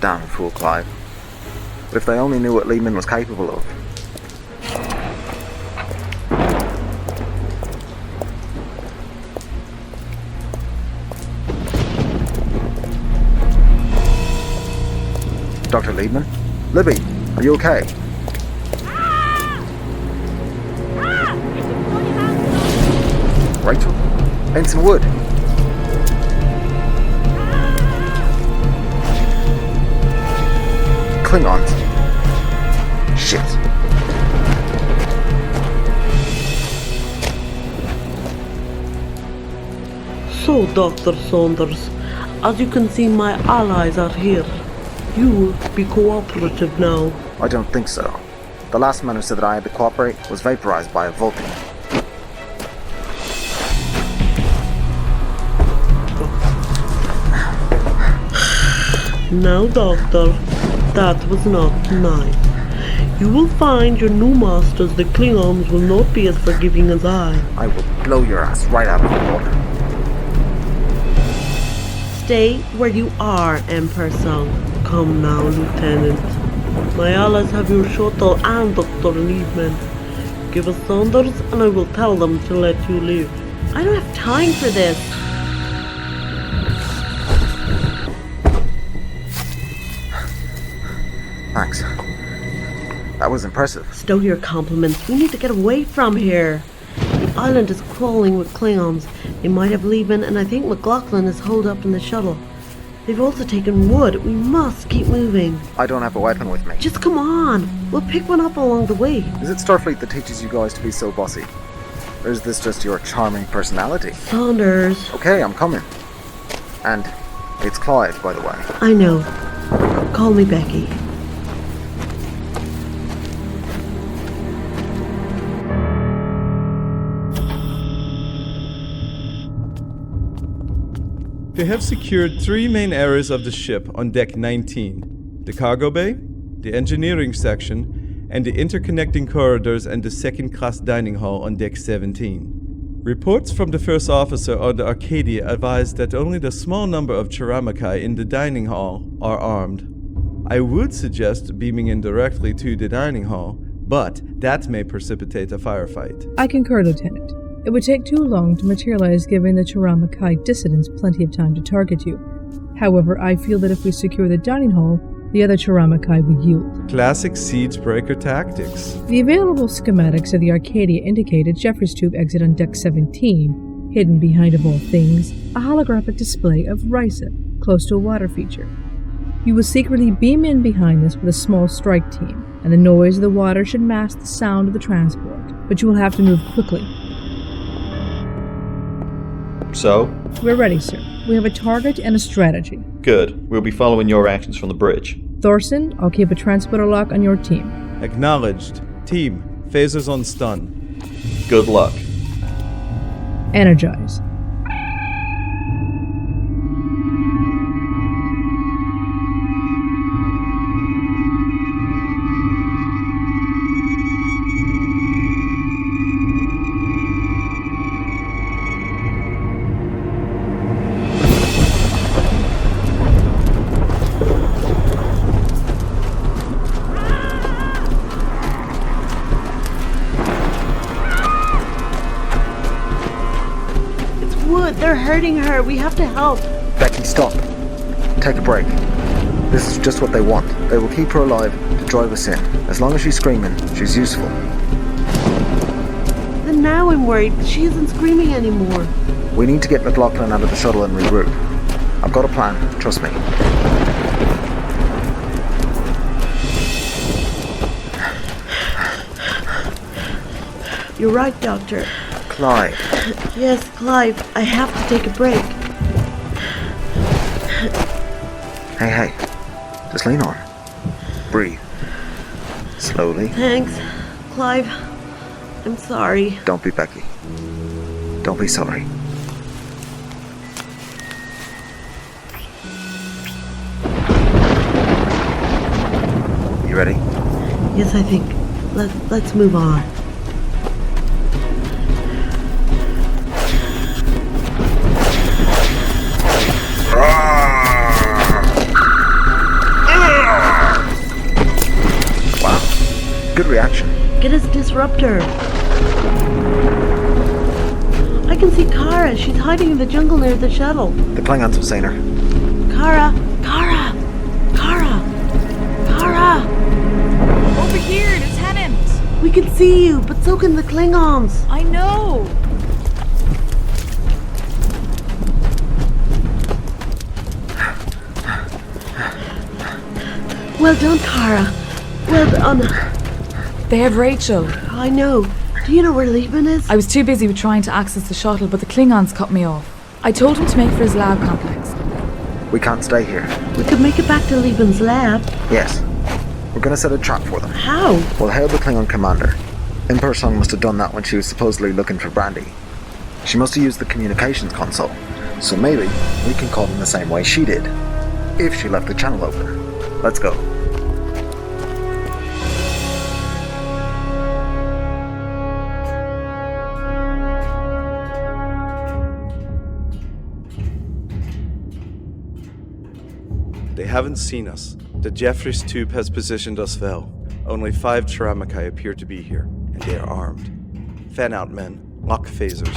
Damn fool, Clive. But if they only knew what Lehman was capable of. Dr. Liebman? Libby, are you okay? Rachel? Ensign Wood? Klingons. Shit. So, Dr. Saunders, as you can see, my allies are here. You will be cooperative now. I don't think so. The last man who said that I had to cooperate was vaporized by a Vulcan. Now, Doctor, that was not nice. You will find your new masters, the Klingons, will not be as forgiving as I. I will blow your ass right out of the water. Stay where you are, Emperor Song. Come now, Lieutenant. My allies have your shuttle and Dr. Liebman. Give us Saunders and I will tell them to let you live. I don't have time for this. Thanks. That was impressive. Stow your compliments. We need to get away from here. The island is crawling with Klingons. They might have Liebman, and I think McLaughlin is holed up in the shuttle. They've also taken Wood. We must keep moving. I don't have a weapon with me. Just come on. We'll pick one up along the way. Is it Starfleet that teaches you guys to be so bossy? Or is this just your charming personality? Saunders. Okay, I'm coming. And it's Clive, by the way. I know. Call me Becky. They have secured 3 main areas of the ship on Deck 19. The cargo bay, the engineering section, and the interconnecting corridors and the second-class dining hall on Deck 17. Reports from the first officer on the Arcadia advise that only the small number of Chiramakai in the dining hall are armed. I would suggest beaming in directly to the dining hall, but that may precipitate a firefight. I concur, Lieutenant. It would take too long to materialize, giving the Chiramakai dissidents plenty of time to target you. However, I feel that if we secure the dining hall, the other Chiramakai would yield. Classic siege breaker tactics. The available schematics of the Arcadia indicate a Jeffries tube exit on Deck 17, hidden behind, of all things, a holographic display of Risa, close to a water feature. You will secretly beam in behind this with a small strike team, and the noise of the water should mask the sound of the transport, but you will have to move quickly. So? We're ready, sir. We have a target and a strategy. Good. We'll be following your actions from the bridge. Thorson, I'll keep a transporter lock on your team. Acknowledged. Team, phasers on stun. Good luck. Energize. They're hurting her. We have to help. Becky, stop. Take a break. This is just what they want. They will keep her alive to drive us in. As long as she's screaming, she's useful. Then now I'm worried. She isn't screaming anymore. We need to get McLaughlin out of the shuttle and regroup. I've got a plan, trust me. You're right, Doctor. Clive. Yes, Clive, I have to take a break. Hey, just lean on. Breathe. Slowly. Thanks, Clive. I'm sorry. Don't be Becky. Don't be sorry. You ready? Yes, I think. Let's move on. Wow. Good reaction. Get his disruptor. I can see Kara. She's hiding in the jungle near the shuttle. The Klingons have seen her. Kara! Over here, Lieutenant! We can see you, but so can the Klingons. I know! Well done, Kara. Well done. They have Rachel. I know. Do you know where Liebman is? I was too busy with trying to access the shuttle, but the Klingons cut me off. I told him to make for his lab complex. We can't stay here. We could make it back to Liebman's lab. Yes. We're gonna set a trap for them. How? We'll hail the Klingon commander. Impersong must have done that when she was supposedly looking for Brandy. She must have used the communications console. So maybe we can call them the same way she did. If she left the channel open. Let's go. They haven't seen us. The Jeffries tube has positioned us well. Only 5 Chiramakai appear to be here, and they are armed. Fan out, men. Lock phasers.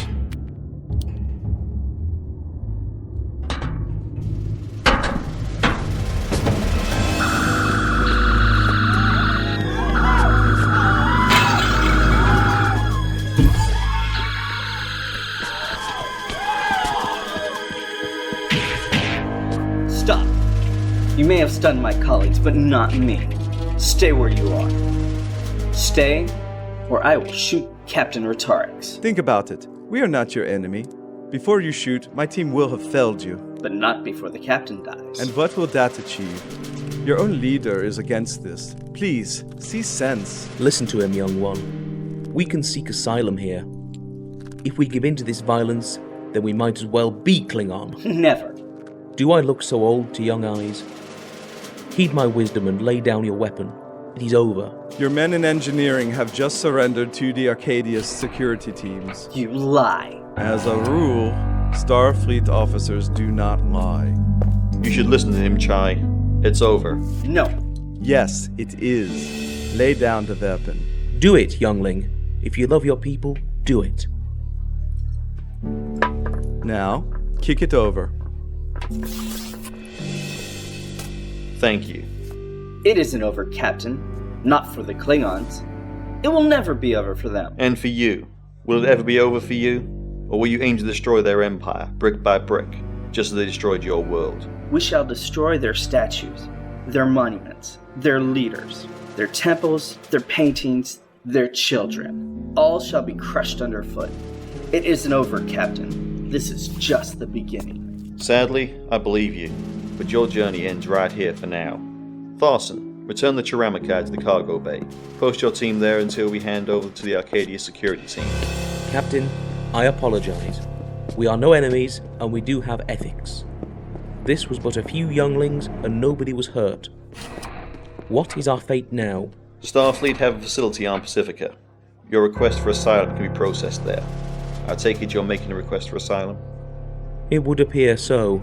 Stop. You may have stunned my colleagues, but not me. Stay where you are. Stay, or I will shoot Captain Retarix. Think about it. We are not your enemy. Before you shoot, my team will have felled you. But not before the captain dies. And what will that achieve? Your own leader is against this. Please, see sense. Listen to him, young one. We can seek asylum here. If we give in to this violence, then we might as well be Klingon. Never. Do I look so old to young eyes? Heed my wisdom and lay down your weapon. It is over. Your men in engineering have just surrendered to the Arcadia's security teams. You lie. As a rule, Starfleet officers do not lie. You should listen to him, Chai. It's over. No. Yes, it is. Lay down the weapon. Do it, youngling. If you love your people, do it. Now, kick it over. Thank you. It isn't over, Captain. Not for the Klingons. It will never be over for them. And for you. Will it ever be over for you? Or will you aim to destroy their empire, brick by brick, just as they destroyed your world? We shall destroy their statues, their monuments, their leaders, their temples, their paintings, their children. All shall be crushed underfoot. It isn't over, Captain. This is just the beginning. Sadly, I believe you, but your journey ends right here for now. Tharson, return the Chiramakai to the cargo bay. Post your team there until we hand over to the Arcadia security team. Captain, I apologize. We are no enemies, and we do have ethics. This was but a few younglings, and nobody was hurt. What is our fate now? Starfleet have a facility on Pacifica. Your request for asylum can be processed there. I take it you're making a request for asylum? It would appear so.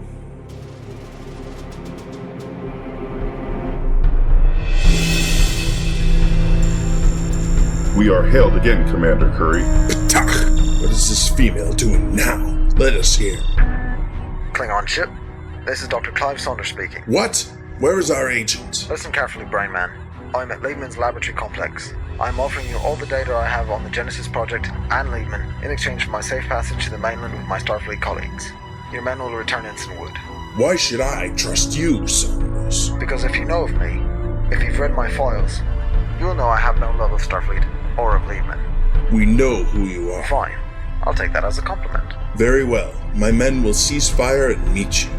We are hailed again, Commander Curry. What is this female doing now? Let us hear. Klingon ship. This is Dr. Clive Saunders speaking. What? Where is our agent? Listen carefully, Brain Man. I'm at Liebman's laboratory complex. I'm offering you all the data I have on the Genesis project and Liebman in exchange for my safe passage to the mainland with my Starfleet colleagues. Your men will return Ensign Wood. Why should I trust you, Saunders? Because if you know of me, if you've read my files, you'll know I have no love of Starfleet or of Liebman. We know who you are. Fine. I'll take that as a compliment. Very well. My men will cease fire and meet you.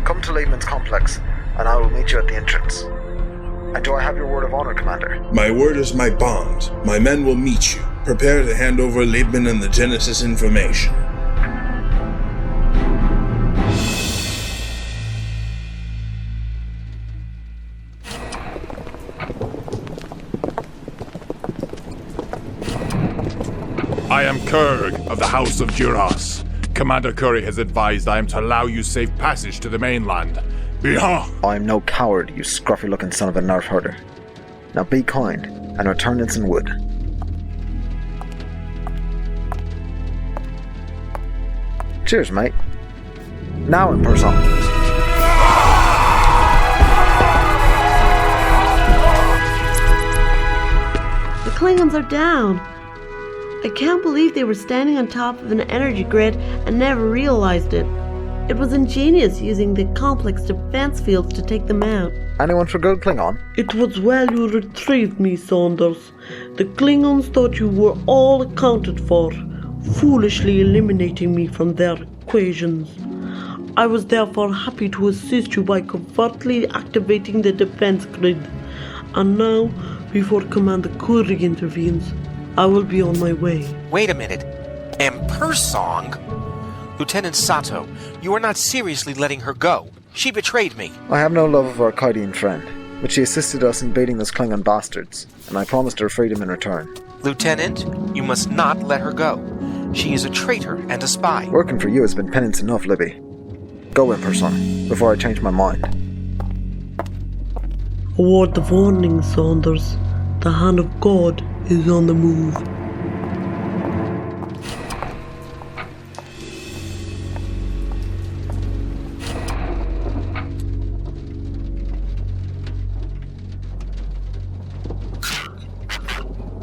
Come to Liebman's complex, and I will meet you at the entrance. And do I have your word of honor, Commander? My word is my bond. My men will meet you. Prepare to hand over Liebman and the Genesis information. I am Kurg of the House of Duras. Commander Curry has advised I am to allow you safe passage to the mainland. I'm no coward, you scruffy-looking son of a nerf herder. Now be kind, and return Ensign Wood. Cheers, mate. Now in person. The Klingons are down. I can't believe they were standing on top of an energy grid and never realized it. It was ingenious using the complex defense fields to take them out. Anyone for good, Klingon? It was well you retrieved me, Saunders. The Klingons thought you were all accounted for, foolishly eliminating me from their equations. I was therefore happy to assist you by covertly activating the defense grid. And now, before Commander Curry intervenes, I will be on my way. Wait a minute. Empersong? Lieutenant Sato, you are not seriously letting her go. She betrayed me. I have no love of our Kaidian friend, but she assisted us in baiting those Klingon bastards, and I promised her freedom in return. Lieutenant, you must not let her go. She is a traitor and a spy. Working for you has been penance enough, Libby. Go in person, before I change my mind. A word of warning, Saunders. The hand of God is on the move.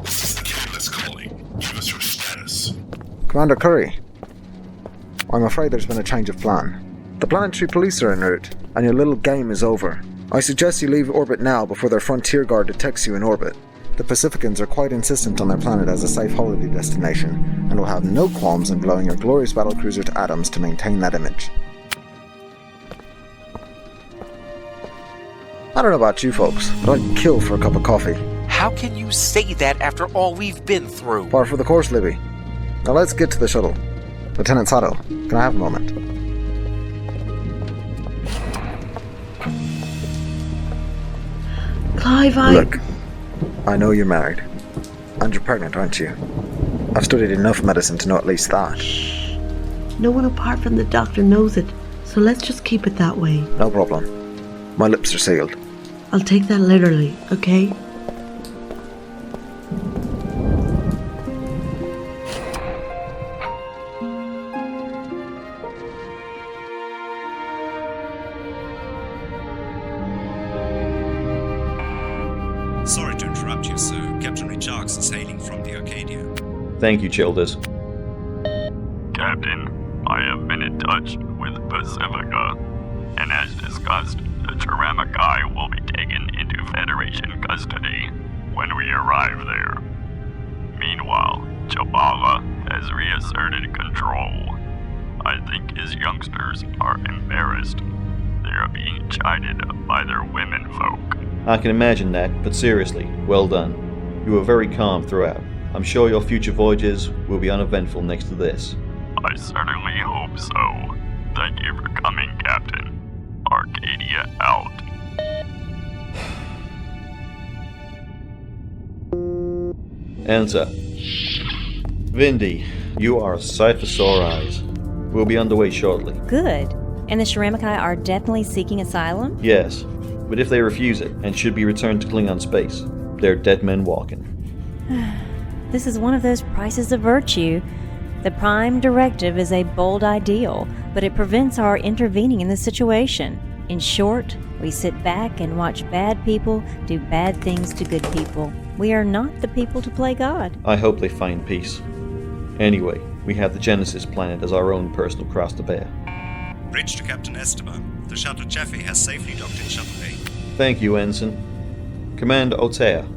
This is the Catalyst calling. Give us your status. Commander Curry, I'm afraid there's been a change of plan. The planetary police are en route, and your little game is over. I suggest you leave orbit now before their frontier guard detects you in orbit. The Pacificans are quite insistent on their planet as a safe holiday destination, and will have no qualms in blowing your glorious battlecruiser to atoms to maintain that image. I don't know about you folks, but I'd kill for a cup of coffee. How can you say that after all we've been through? Par for the course, Libby. Now let's get to the shuttle. Lieutenant Sato, can I have a moment? Clive, Look, I know you're married. And you're pregnant, aren't you? I've studied enough medicine to know at least that. No one apart from the doctor knows it, so let's just keep it that way. No problem. My lips are sealed. I'll take that literally, okay? Sorry to interrupt you, sir. Captain Richards is hailing from the Arcadia. Thank you, Childers. Captain, I have been in touch with Pacifica, and as discussed, the Cheramikai will be taken into Federation custody when we arrive there. Meanwhile, Jabala has reasserted control. I think his youngsters are embarrassed. They are being chided by their women folk. I can imagine that, but seriously, well done. You were very calm throughout. I'm sure your future voyages will be uneventful next to this. I certainly hope so. Thank you for coming, Captain. Arcadia out. Enter. Vindy, you are a sight for sore eyes. We'll be underway shortly. Good. And the Cheramikai are definitely seeking asylum? Yes, but if they refuse it and should be returned to Klingon space, they're dead men walking. This is one of those prices of virtue. The Prime Directive is a bold ideal, but it prevents our intervening in this situation. In short, we sit back and watch bad people do bad things to good people. We are not the people to play God. I hope they find peace. Anyway, we have the Genesis planet as our own personal cross to bear. Bridge to Captain Esteban. The shuttle Jeffy has safely docked in Shuttle Bay. Thank you, Ensign. Commander Otea,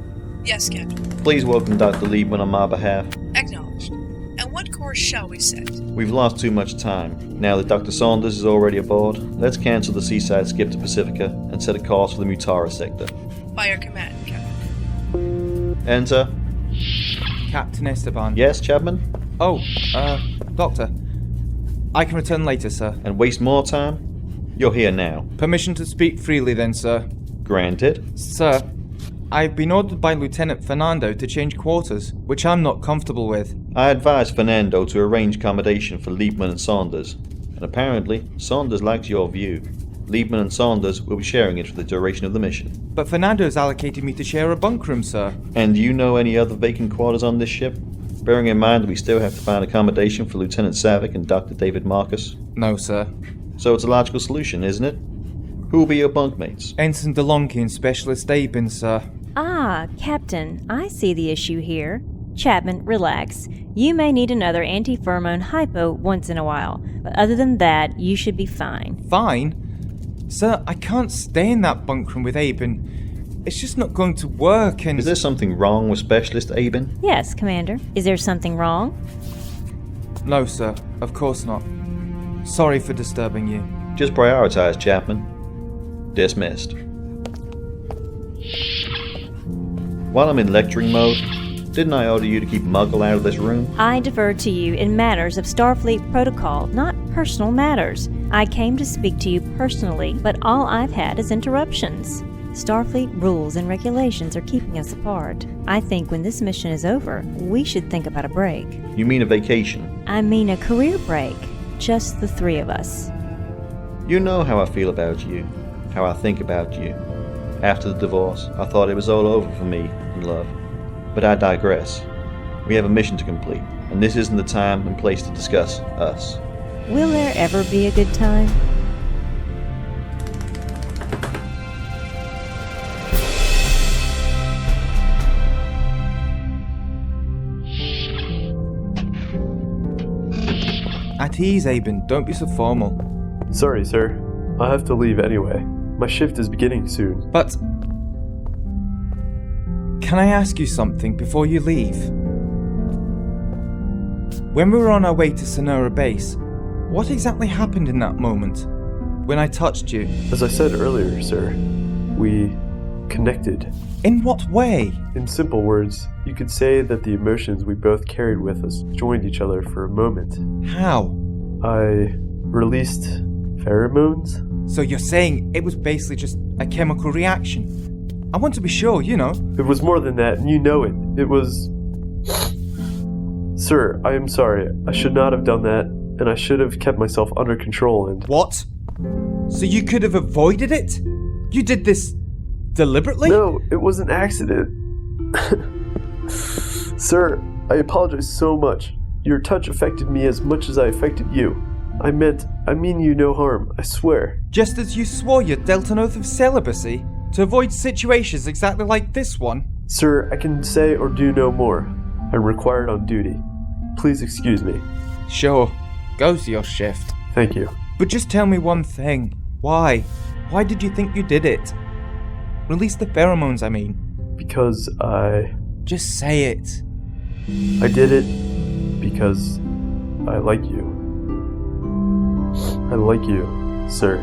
Yes, Captain. please welcome Dr. Liebman on my behalf. Acknowledged. And what course shall we set? We've lost too much time. Now that Dr. Saunders is already aboard, let's cancel the seaside skip to Pacifica and set a course for the Mutara sector. By your command, Captain. Enter. Captain Esteban. Yes, Chapman? Oh, Doctor. I can return later, sir. And waste more time? You're here now. Permission to speak freely then, sir. Granted. Sir, I've been ordered by Lieutenant Fernando to change quarters, which I'm not comfortable with. I advised Fernando to arrange accommodation for Liebman and Saunders, and apparently Saunders likes your view. Liebman and Saunders will be sharing it for the duration of the mission. But Fernando's allocated me to share a bunk room, sir. And do you know any other vacant quarters on this ship? Bearing in mind that we still have to find accommodation for Lieutenant Savick and Dr. David Marcus? No, sir. So it's a logical solution, isn't it? Who will be your bunkmates? Ensign DeLonghi and Specialist Abin, sir. Ah, Captain, I see the issue here. Chapman, relax. You may need another anti-pheromone hypo once in a while, but other than that, you should be fine. Fine? Sir, I can't stay in that bunk room with Abin. It's just not going to work and... Is there something wrong with Specialist Abin? Yes, Commander. Is there something wrong? No, sir. Of course not. Sorry for disturbing you. Just prioritize, Chapman. Dismissed. While I'm in lecturing mode, didn't I order you to keep Muggle out of this room? I defer to you in matters of Starfleet protocol, not personal matters. I came to speak to you personally, but all I've had is interruptions. Starfleet rules and regulations are keeping us apart. I think when this mission is over, we should think about a break. You mean a vacation? I mean a career break. Just the three of us. You know how I feel about you, how I think about you. After the divorce, I thought it was all over for me and love. But I digress. We have a mission to complete, and this isn't the time and place to discuss us. Will there ever be a good time? At ease, Abin. Don't be so formal. Sorry, sir. I have to leave anyway. My shift is beginning soon. But... can I ask you something before you leave? When we were on our way to Sonora Base, what exactly happened in that moment? When I touched you? As I said earlier, sir, we connected. In what way? In simple words, you could say that the emotions we both carried with us joined each other for a moment. How? I released pheromones? So you're saying it was basically just a chemical reaction? I want to be sure, you know. It was more than that, and you know it. It was... Sir, I am sorry. I should not have done that, and I should have kept myself under control and... What? So you could have avoided it? You did this deliberately? No, it was an accident. Sir, I apologize so much. Your touch affected me as much as I affected you. I mean you no harm, I swear. Just as you swore you dealt an oath of celibacy to avoid situations exactly like this one? Sir, I can say or do no more. I'm required on duty. Please excuse me. Sure. Go to your shift. Thank you. But just tell me one thing. Why? Why did you think you did it? Release the pheromones, I mean. Because I... Just say it. I did it because I like you. I like you, sir.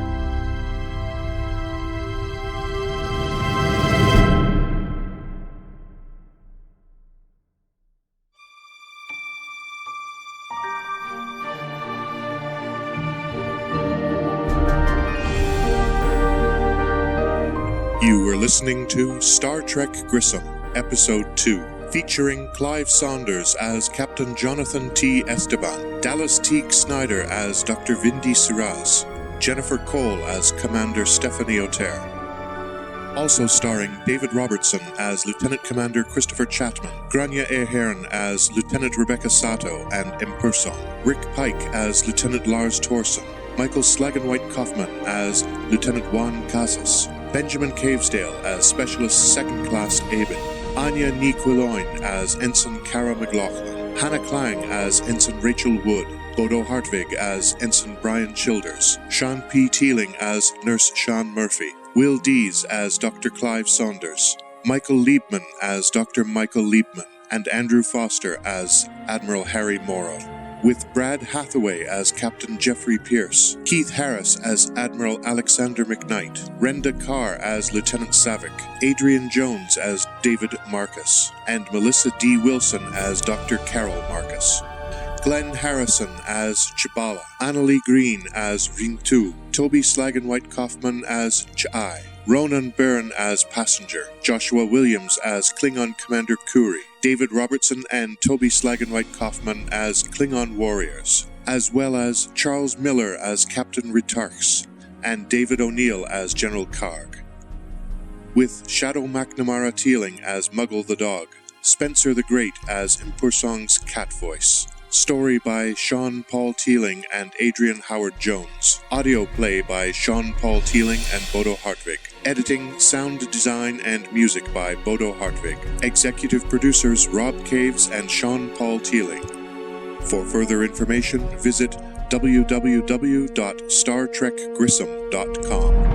You were listening to Star Trek Grissom, Episode 2, featuring Clive Saunders as Captain Jonathan T. Esteban, Dallas Teague Snyder as Dr. Vindy Siraz, Jennifer Cole as Commander Stephanie O'Terre. Also starring David Robertson as Lieutenant Commander Christopher Chapman, Grania Ahern as Lieutenant Rebecca Sato and Impersong, Rick Pike as Lieutenant Lars Thorson, Michael Slagenwhite-Kaufman as Lieutenant Juan Casas, Benjamin Cavesdale as Specialist Second Class Aben, Anya Niquiloin as Ensign Cara McLaughlin, Hannah Klang as Ensign Rachel Wood, Bodo Hartvig as Ensign Brian Childers, Sean P. Teeling as Nurse Sean Murphy, Will Dees as Dr. Clive Saunders, Michael Liebman as Dr. Michael Liebman, and Andrew Foster as Admiral Harry Morrow, with Brad Hathaway as Captain Jeffrey Pierce, Keith Harris as Admiral Alexander McKnight, Renda Carr as Lieutenant Savick, Adrian Jones as David Marcus, and Melissa D. Wilson as Dr. Carol Marcus. Glenn Harrison as Chibala, Annalie Green as Rintu, Toby Slagenwhite-Kaufman as Ch'ai, Ronan Byrne as Passenger, Joshua Williams as Klingon Commander Kuri, David Robertson and Toby Slagenwhite-Kaufman as Klingon Warriors, as well as Charles Miller as Captain Retarks, and David O'Neill as General Karg. With Shadow McNamara Teeling as Muggle the Dog, Spencer the Great as Impursong's Cat Voice. Story by Sean Paul Teeling and Adrian Howard Jones. Audio play by Sean Paul Teeling and Bodo Hartvig. Editing, sound design, and music by Bodo Hartvig. Executive producers Rob Caves and Sean Paul Teeling. For further information, visit www.StarTrekGrissom.com.